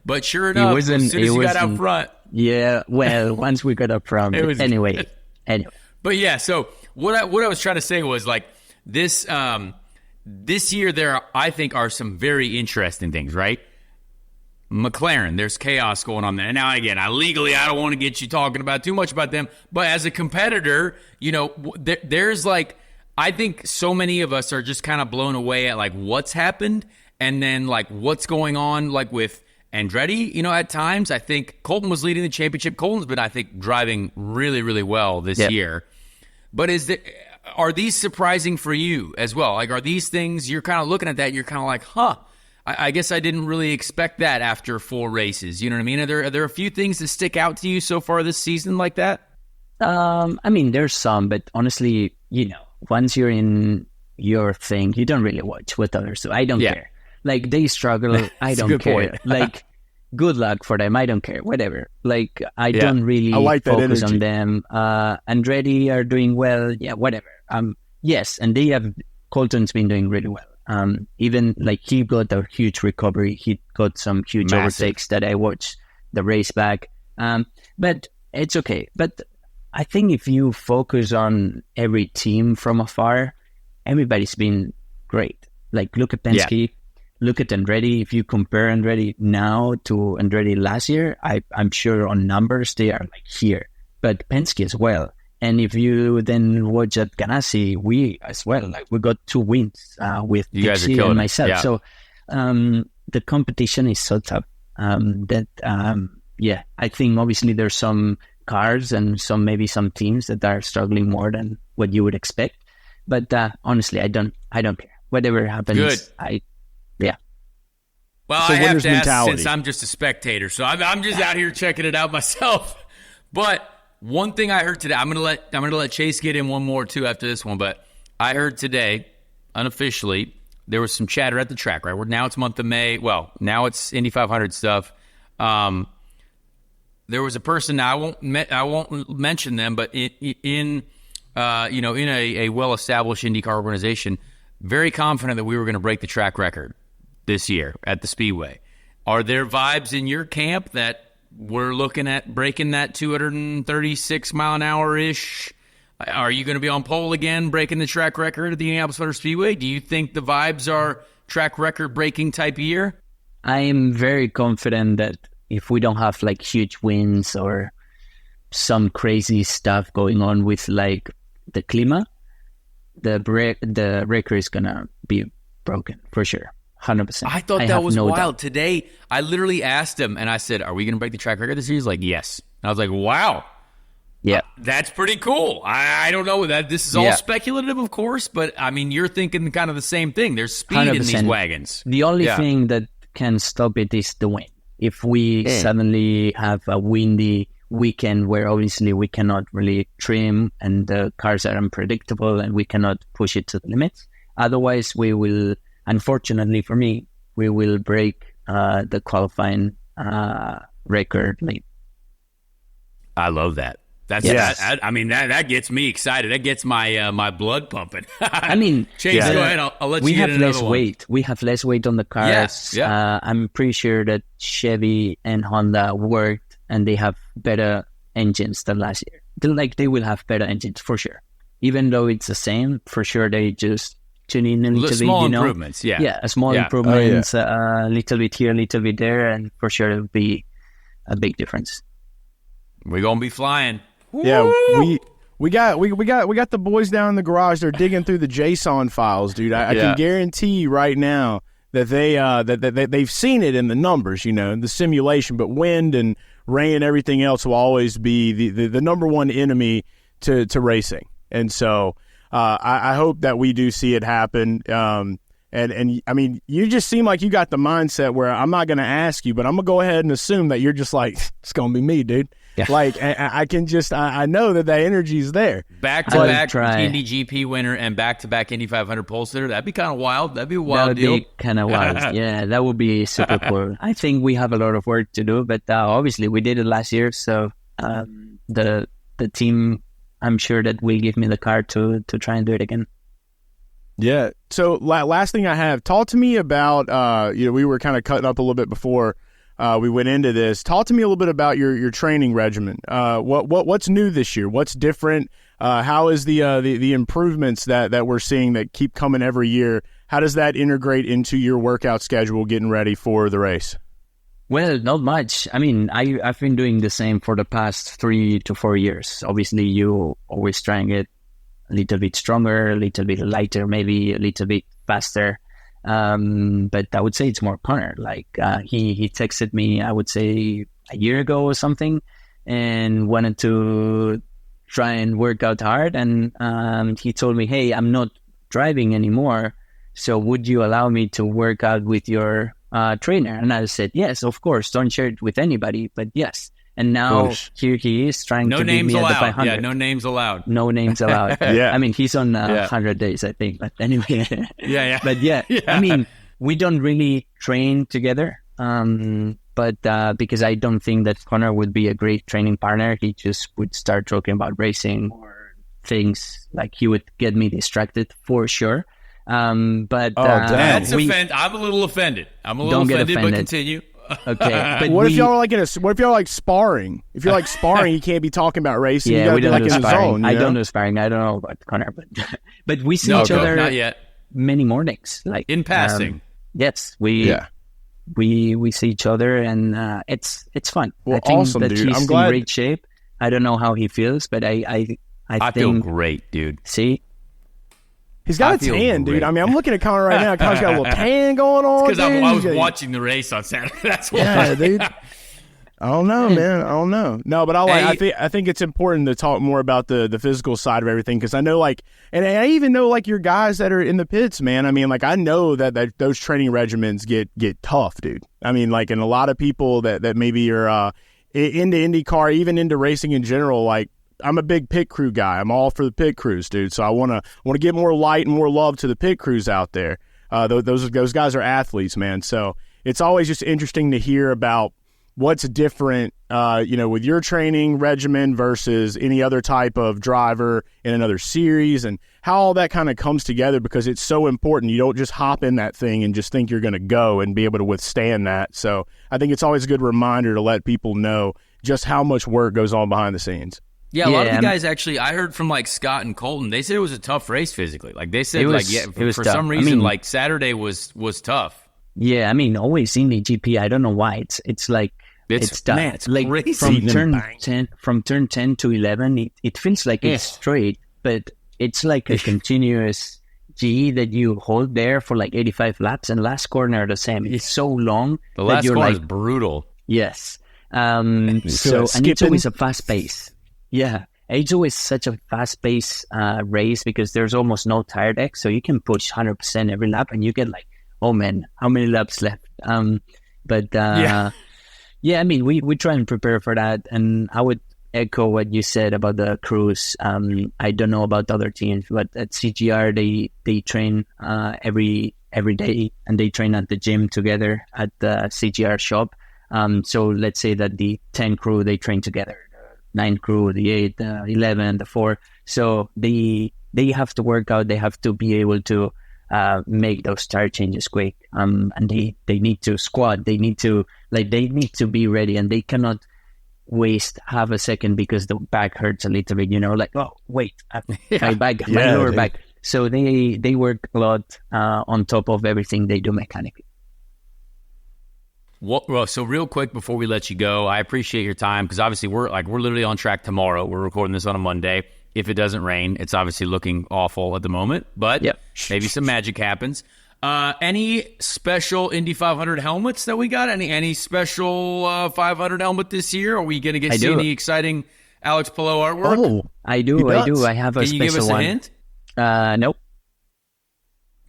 But sure enough, as soon as you got out front. Yeah, well, once we got up front. Anyway. But yeah, so what I was trying to say was, like, this year there, I think, are some very interesting things, right? McLaren, there's chaos going on there. Now, again, I don't want to get you talking about too much about them, but as a competitor, there's like, I think so many of us are just kind of blown away at like what's happened and then like what's going on like with Andretti. At times I think Colton was leading the championship. Colton's been, I think, driving really, really well this year. But are these surprising for you as well? Like, are these things you're kind of looking at that, you're kind of like, I guess I didn't really expect that after 4 races. You know what I mean? Are there a few things that stick out to you so far this season like that? I mean, there's some, but honestly, once you're in your thing, you don't really watch what others do. I don't care. Like, they struggle. I don't care. Like, good luck for them. I don't care. Whatever. Like, I don't really focus on them. Andretti are doing well. Yeah, whatever. Yes, and Colton's been doing really well. Even like he got a huge recovery. He got some huge overtakes that I watched the race back. But it's okay. But I think if you focus on every team from afar, everybody's been great. Like, look at Penske, look at Andretti. If you compare Andretti now to Andretti last year, I'm sure on numbers they are like here. But Penske as well. And if you then watch at Ganassi, we as well, like we got 2 wins with Dixie and myself. Yeah. So the competition is so tough that I think obviously there's some cars and maybe some teams that are struggling more than what you would expect. But honestly, I don't care. Whatever happens, good. Well, so I have to ask, since I'm just a spectator, so I'm just out here checking it out myself. But one thing I heard today, I'm gonna let Chase get in one more too after this one. But I heard today, unofficially, there was some chatter at the track. Right, now it's month of May. Well, now it's Indy 500 stuff. There was a person. Now I won't mention them, but in a well-established IndyCar organization, very confident that we were going to break the track record this year at the Speedway. Are there vibes in your camp that we're looking at breaking that 236 mile an hour ish? Are you going to be on pole again, breaking the track record at the Indianapolis Motor Speedway? Do you think the vibes are track record breaking type year? I am very confident that if we don't have like huge wins or some crazy stuff going on with like the clima, the record is gonna be broken for sure, 100%. I thought that was wild. Today, I literally asked him, and I said, "Are we gonna break the track record this year?" He's like, "Yes." And I was like, "Wow, yeah, that's pretty cool." I don't know that this is all speculative, of course, but I mean, you're thinking kind of the same thing. There's speed 100%. in these wagons. The only thing that can stop it is the wind. If we suddenly have a windy weekend where obviously we cannot really trim and the cars are unpredictable and we cannot push it to the limits. Otherwise, we will, unfortunately for me, we will break the qualifying record late. I love that. That's that gets me excited. That gets my my blood pumping. I mean, Chase, go ahead. I'll let you get another one. We have less weight. We have less weight on the cars. I'm pretty sure that Chevy and Honda worked and they have better engines than last year. They will have better engines for sure. Even though it's the same, for sure they just tune in a little bit. Small improvements, small improvements, a little bit here, a little bit there, and for sure it'll be a big difference. We're gonna be flying. Yeah, we got the boys down in the garage. They're digging through the JSON files, dude. I can guarantee right now that they've seen it in the numbers, in the simulation. But wind and rain and everything else will always be the number one enemy to racing. And so I hope that we do see it happen. And I mean, you just seem like you got the mindset where I'm not going to ask you, but I'm going to go ahead and assume that you're just like, it's going to be me, dude. Yeah. Like, I can just, I know that energy is there. Back-to-back Indy GP winner and back-to-back Indy 500 pole sitter. That'd be kind of wild. That'd be a wild deal. That would be kind of wild. Yeah, that would be super cool. I think we have a lot of work to do, but obviously we did it last year. So the team, I'm sure that will give me the car to try and do it again. Yeah. So last thing I have, talk to me about, we were kind of cutting up a little bit before we went into this. Talk to me a little bit about your training regimen. What's new this year? What's different? How is the improvements that we're seeing that keep coming every year? How does that integrate into your workout schedule getting ready for the race? Well, not much. I mean, I've been doing the same for the past 3 to 4 years. Obviously, you always try and get a little bit stronger, a little bit lighter, maybe a little bit faster. But I would say it's more Connor. Like he texted me, I would say a year ago or something, and wanted to try and work out hard. And he told me, "Hey, I'm not driving anymore, so would you allow me to work out with your trainer?" And I said, "Yes, of course. Don't share it with anybody, but yes." And now here he is trying to beat me at the 500. Yeah, no names allowed. No names allowed. I mean, he's on 100 days, I think. But anyway. But I mean, we don't really train together. But because I don't think that Connor would be a great training partner. He just would start talking about racing or things. Like he would get me distracted for sure. But I'm a little offended. But continue. Okay, but what if y'all are like sparring? If you're like sparring, you can't be talking about racing. Yeah, you we don't like do in sparring. Zone, I don't do sparring. I don't know about Connor, but we see each other not yet. Many mornings, like in passing. Yes, we see each other, and it's fun. Well, I think awesome, that dude. he's I'm glad. in great shape. I don't know how he feels, but I feel think great, dude. See. He's got a tan, dude. I mean, I'm looking at Connor right now. Connor's got a little tan going on. Because I was watching the race on Saturday. That's why. Yeah, dude. I don't know, man. I don't know. No, but I think it's important to talk more about the physical side of everything because I know, and I even know, your guys that are in the pits, man. I mean, I know that those training regimens get tough, dude. I mean, and a lot of people that maybe are into IndyCar, even into racing in general, I'm a big pit crew guy. I'm all for the pit crews, dude. So I want to give more light and more love to the pit crews out there. Those guys are athletes, man. So it's always just interesting to hear about what's different, with your training regimen versus any other type of driver in another series and how all that kind of comes together because it's so important. You don't just hop in that thing and just think you're going to go and be able to withstand that. So I think it's always a good reminder to let people know just how much work goes on behind the scenes. Yeah, a lot of the guys actually, I heard from like Scott and Colton, they said it was a tough race physically. Like they said, for some reason, like Saturday was tough. Yeah, I mean, always Indy GP. I don't know why. It's like it's tough. Man, it's like crazy. from turn 10 to 11, it feels like it's straight, but it's like a continuous G that you hold there for like 85 laps, and last corner the same. It's so long. The last corner is brutal. Yes. And it's always a fast pace. Yeah. It's always such a fast pace race because there's almost no tire deck, so you can push 100% every lap, and you get like, oh man, how many laps left? Yeah, I mean, we try and prepare for that, and I would echo what you said about the crews. I don't know about other teams, but at CGR they train every day, and they train at the gym together at the CGR shop. So let's say that the 10 crew, they train together, the 9 crew, the 8, the 11, the 4. So they have to work out. They have to be able to make those tire changes quick. And they need to squat. They need to be ready, and they cannot waste half a second because the back hurts a little bit, like, oh, wait, my back, my lower back. So they work a lot on top of everything they do mechanically. Well, so real quick before we let you go, I appreciate your time because obviously we're literally on track tomorrow. We're recording this on a Monday. If it doesn't rain, it's obviously looking awful at the moment, but maybe some magic happens. Any special Indy 500 helmets that we got? Any special 500 helmet this year? Are we going to see any exciting Alex Palou artwork? Oh, I do. I have a special one. Can you give us a hint? Nope.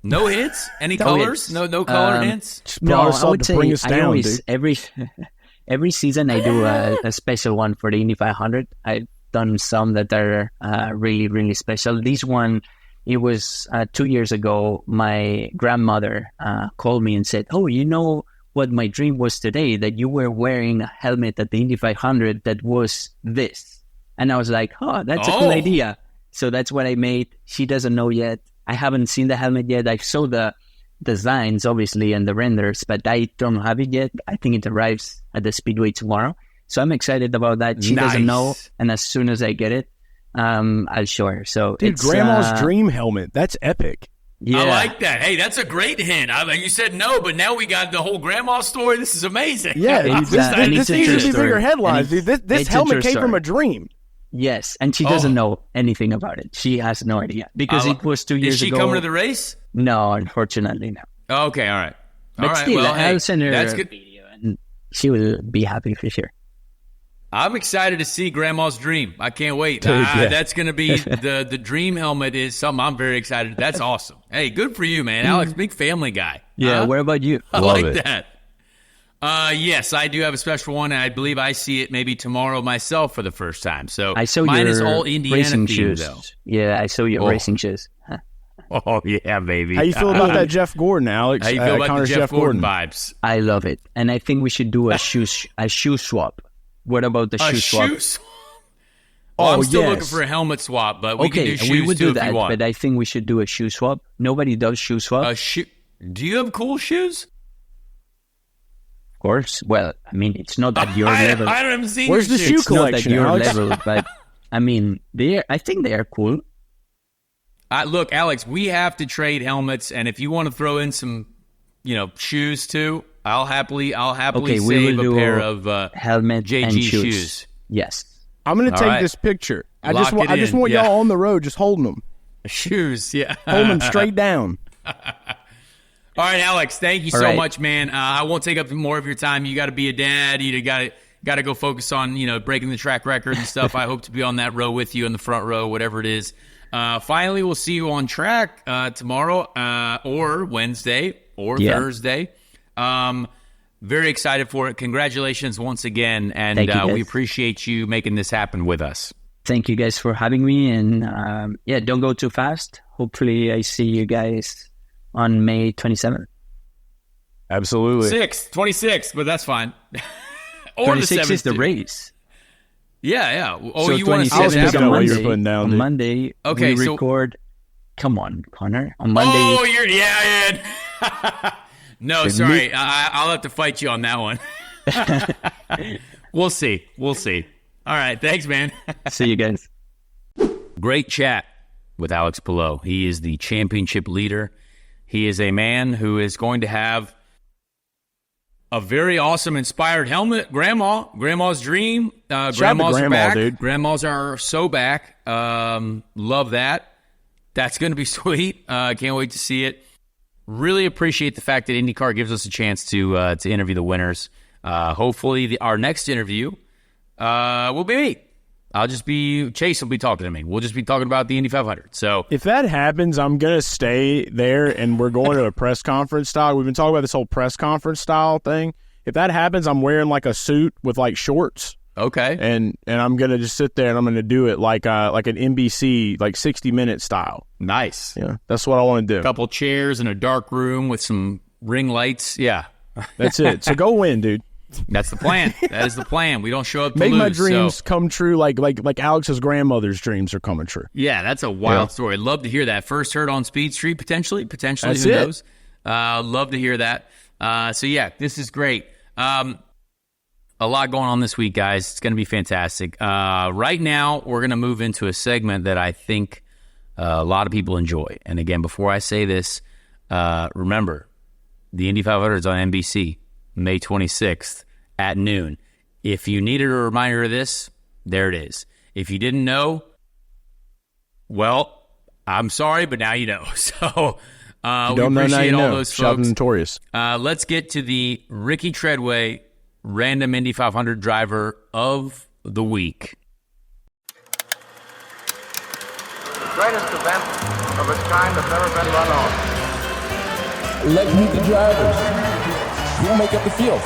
No hints? Any colors? No color hints? No, I would say I always, every season I do a special one for the Indy 500. I've done some that are really, really special. This one, it was 2 years ago. My grandmother called me and said, oh, you know what my dream was today? That you were wearing a helmet at the Indy 500 that was this. And I was like, oh, that's a cool idea. So that's what I made. She doesn't know yet. I haven't seen the helmet yet. I saw the designs, obviously, and the renders, but I don't have it yet. I think it arrives at the Speedway tomorrow. So I'm excited about that. She doesn't know. And as soon as I get it, I'll show her. So dude, it's Grandma's dream helmet. That's epic. Yeah. I like that. Hey, that's a great hint. You said no, but now we got the whole grandma story. This is amazing. Yeah, this needs to be bigger headlines, dude. This helmet came from a dream. Yes, and she doesn't know anything about it. She has no idea because it was 2 years ago. Is she coming to the race? No, unfortunately, no. Okay, all right. But still, I'll send her a video, and she will be happy for sure. I'm excited to see Grandma's dream. I can't wait. That's going to be the dream helmet is something I'm very excited. That's awesome. Hey, good for you, man. Alex, big family guy. Yeah, what about you? I like that. Yes, I do have a special one, and I believe I see it maybe tomorrow myself for the first time. So I saw mine your is all Indiana racing themed, shoes. though. Yeah, I saw your racing shoes. Oh, yeah, baby. How you feel about that Jeff Gordon, Alex? How you feel about the Jeff Gordon vibes? I love it, and I think we should do a shoe swap. What about the shoe swap? I'm still looking for a helmet swap, but we can do shoes we would too do that, if you want. but I think we should do a shoe swap. Nobody does shoe swap. Do you have cool shoes? Of course. Well, I mean, it's not at your level. I haven't seen Where's the shoe collection? It's not at your level, but I mean, I think they are cool. Look, Alex, we have to trade helmets, and if you want to throw in some, shoes too, I'll happily save a pair of helmet JG and shoes. Yes. I'm going to take this picture. I just want y'all on the road just holding them. Shoes, yeah. Holding them straight down. All right, Alex, thank you so much, man. I won't take up more of your time. You got to be a dad. You got to go focus on, breaking the track record and stuff. I hope to be on that row with you in the front row, whatever it is. Finally, we'll see you on track tomorrow or Wednesday or Thursday. Very excited for it. Congratulations once again, and we appreciate you making this happen with us. Thank you guys for having me, and don't go too fast. Hopefully I see you guys on May 27th. Absolutely. 26th, but that's fine. Or 26 the 7th is the race. Yeah. Oh, so you want to see it happen on you're putting down, on Monday, we record. Come on, Connor. On Monday. Oh, No, sorry. I'll have to fight you on that one. We'll see. All right. Thanks, man. See you guys. Great chat with Alex Palou. He is the championship leader. He is a man who is going to have a very awesome inspired helmet. Grandma's dream. Grandmas are back. Dude. Grandmas are so back. Love that. That's going to be sweet. Can't wait to see it. Really appreciate the fact that IndyCar gives us a chance to interview the winners. Hopefully, our next interview will be me. Chase will be talking to me. We'll just be talking about the Indy 500. So if that happens, I'm going to stay there, and we're going to a press conference style. We've been talking about this whole press conference style thing. If that happens, I'm wearing like a suit with like shorts. Okay. And I'm going to just sit there, and I'm going to do it like an NBC, like 60-minute style. Nice. Yeah, that's what I want to do. A couple chairs in a dark room with some ring lights. Yeah. That's it. So go win, dude. That's the plan. That is the plan. We don't show up to Make lose, my dreams come true like Alex's grandmother's dreams are coming true. Yeah, that's a wild story. I'd love to hear that. First heard on Speed Street, potentially. That's Who knows? Love to hear that. So, yeah, this is great. A lot going on this week, guys. It's going to be fantastic. Right now, we're going to move into a segment that I think a lot of people enjoy. And, again, before I say this, remember, the Indy 500 is on NBC. May 26th at noon. If you needed a reminder of this, there it is. If you didn't know, well, I'm sorry, but now you know. So we appreciate all those folks. Notorious. Let's get to the Ricky Treadway Random Indy 500 Driver of the Week. The greatest event of its kind that's ever been run on. Let's meet the drivers. We'll make up the field.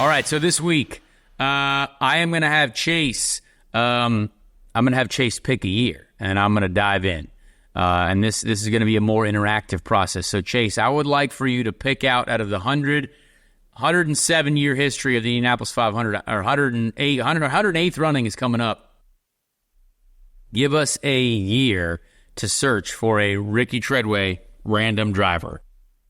All right, so this week, I am going to have Chase. I'm going to have Chase pick a year, and I'm going to dive in. And this is going to be a more interactive process. So, Chase, I would like for you to pick out of the 107-year history of the Indianapolis 500, or 108th running is coming up. Give us a year to search for a Ricky Treadway random driver.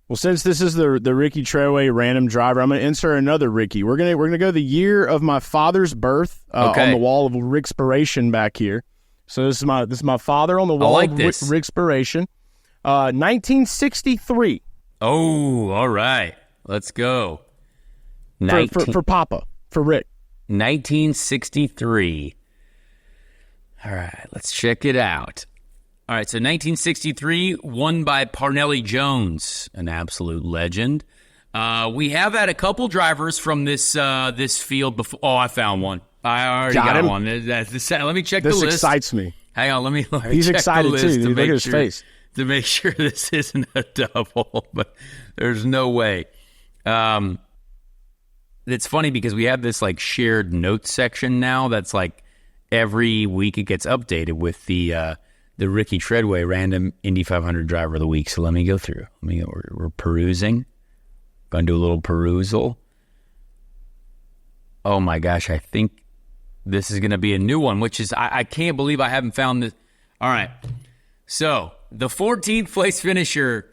Well, since this is the Ricky Treadway random driver, I'm going to insert another Ricky. We're gonna go the year of my father's birth on the wall of Rickspiration back here. So this is my father on the wall of Rickspiration. 1963. Oh, all right. Let's go. For Papa, for Rick. 1963. All right, let's check it out. All right, so 1963, won by Parnelli Jones, an absolute legend. We have had a couple drivers from this field before. Oh, I found one. I already got one. Let me check the list. This excites me. Hang on, let me He's check excited the list too. Look at his face. To make sure this isn't a double, but there's no way. It's funny because we have this like shared notes section now that's like every week it gets updated with the Ricky Treadway Random Indy 500 Driver of the Week. So let me go through. We're perusing. Going to do a little perusal. Oh my gosh, I think this is going to be a new one, which is, I can't believe I haven't found this. All right. So the 14th place finisher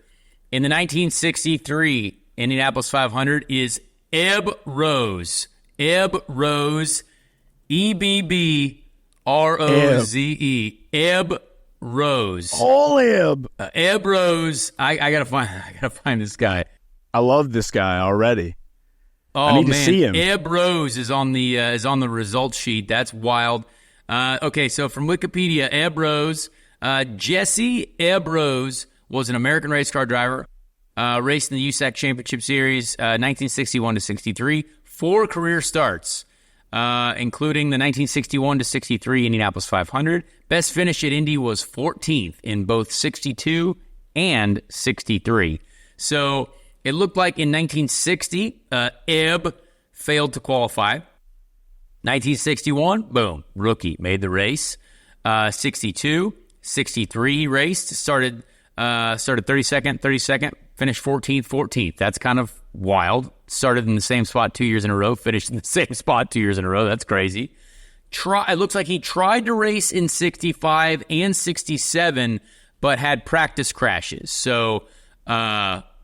in the 1963 Indianapolis 500 is Ebb Rose. Ebb Rose. EBBROZE. Ebb Rose. All Ebb. Ebb Rose. I gotta find this guy. I love this guy already. Oh, I need to see him. Ebb Rose is on the results sheet. That's wild. Okay, so from Wikipedia, Ebb Rose, Jesse Ebb Rose was an American race car driver, raced in the USAC Championship Series, 1961 to 63. 4 career starts, including the 1961 to 63 Indianapolis 500. Best finish at Indy was 14th in both 62 and 63. So it looked like in 1960, Ebb failed to qualify. 1961, boom, rookie, made the race. 62, 63 he raced, started 32nd, finished 14th. That's kind of wild. Started in the same spot 2 years in a row, finished in the same spot 2 years in a row. That's crazy. It looks like he tried to race in 65 and 67, but had practice crashes. So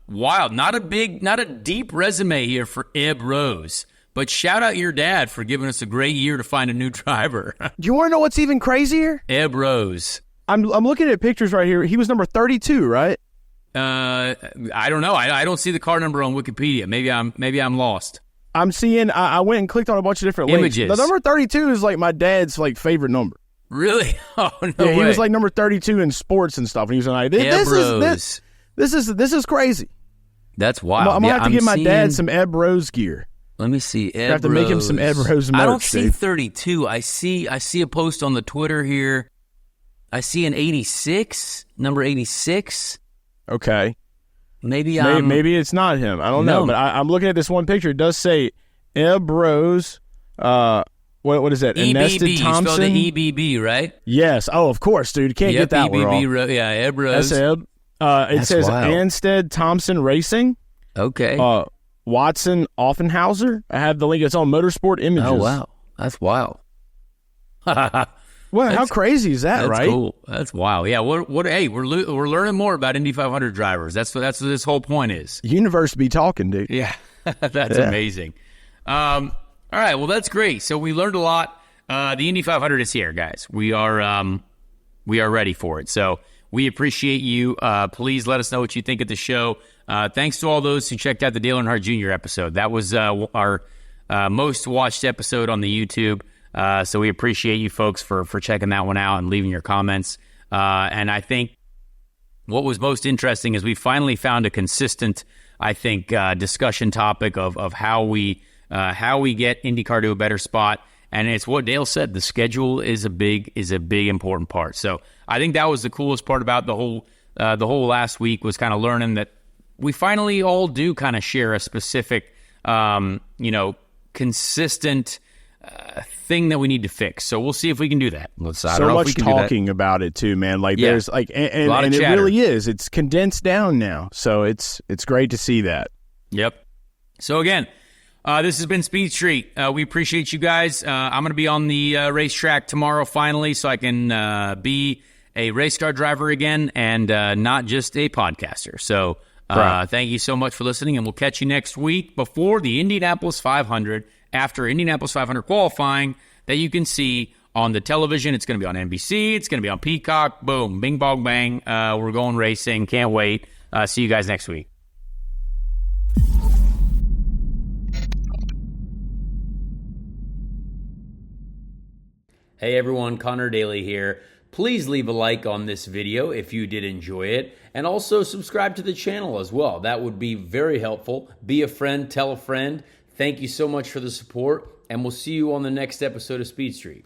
Wild. Not a deep resume here for Eb Rose. But shout out your dad for giving us a great year to find a new driver. Do you want to know what's even crazier? Eb Rose. I'm looking at pictures right here. He was number 32, right? I don't know. I don't see the car number on Wikipedia. Maybe I'm lost. I'm seeing. I went and clicked on a bunch of different Images. links. The number 32 is like my dad's like favorite number. Really? Oh no Yeah, he way. was like number 32 in sports and stuff. And he was like, this is crazy. That's wild. I'm gonna have to give my dad some Eb Rose gear. Let me see. I have to make him some Eb Rose merch. I don't see dude. 32. I see a post on the Twitter here. I see an 86, number 86. Okay. Maybe it's not him. I don't know. But I'm looking at this one picture. It does say Eb Rose. What is that? EBB. Thompson. You spelled the EBB, right? Yes. Oh, of course, dude. You can't get that one wrong. Yeah, Eb Rose. That's Eb. It says wild. Anstead Thompson Racing. Okay. Watson Offenhauser. I have the link. It's on Motorsport Images. Oh wow, that's wild. Well, how crazy is that, That's right? cool. That's wild. Yeah. Hey, we're learning more about Indy 500 drivers. That's what this whole point is. Universe be talking, dude. Yeah, that's amazing. All right. Well, that's great. So we learned a lot. The Indy 500 is here, guys. We are ready for it. So we appreciate you. Please let us know what you think of the show. Thanks to all those who checked out the Dale Earnhardt Jr. episode. That was our most watched episode on the YouTube. So we appreciate you folks for checking that one out and leaving your comments. And I think what was most interesting is we finally found a consistent, I think, discussion topic of how we get IndyCar to a better spot. And it's what Dale said. The schedule is a big important part. So I think that was the coolest part about the whole last week was kind of learning that we finally all do kind of share a specific, consistent thing that we need to fix. So we'll see if we can do that. So much talking about it too, man. Like there's like, and it really is. It's condensed down now. So it's great to see that. Yep. So again, this has been Speed Street. We appreciate you guys. I'm going to be on the racetrack tomorrow finally, so I can be a race car driver again and not just a podcaster. So thank you so much for listening, and we'll catch you next week before the Indianapolis 500, after Indianapolis 500 qualifying, that you can see on the television. It's going to be on NBC. It's going to be on Peacock. Boom, bing, bong, bang. We're going racing. Can't wait. See you guys next week. Hey everyone, Connor Daly here. Please leave a like on this video if you did enjoy it, and also subscribe to the channel as well. That would be very helpful. Be a friend, tell a friend. Thank you so much for the support, and we'll see you on the next episode of Speed Street.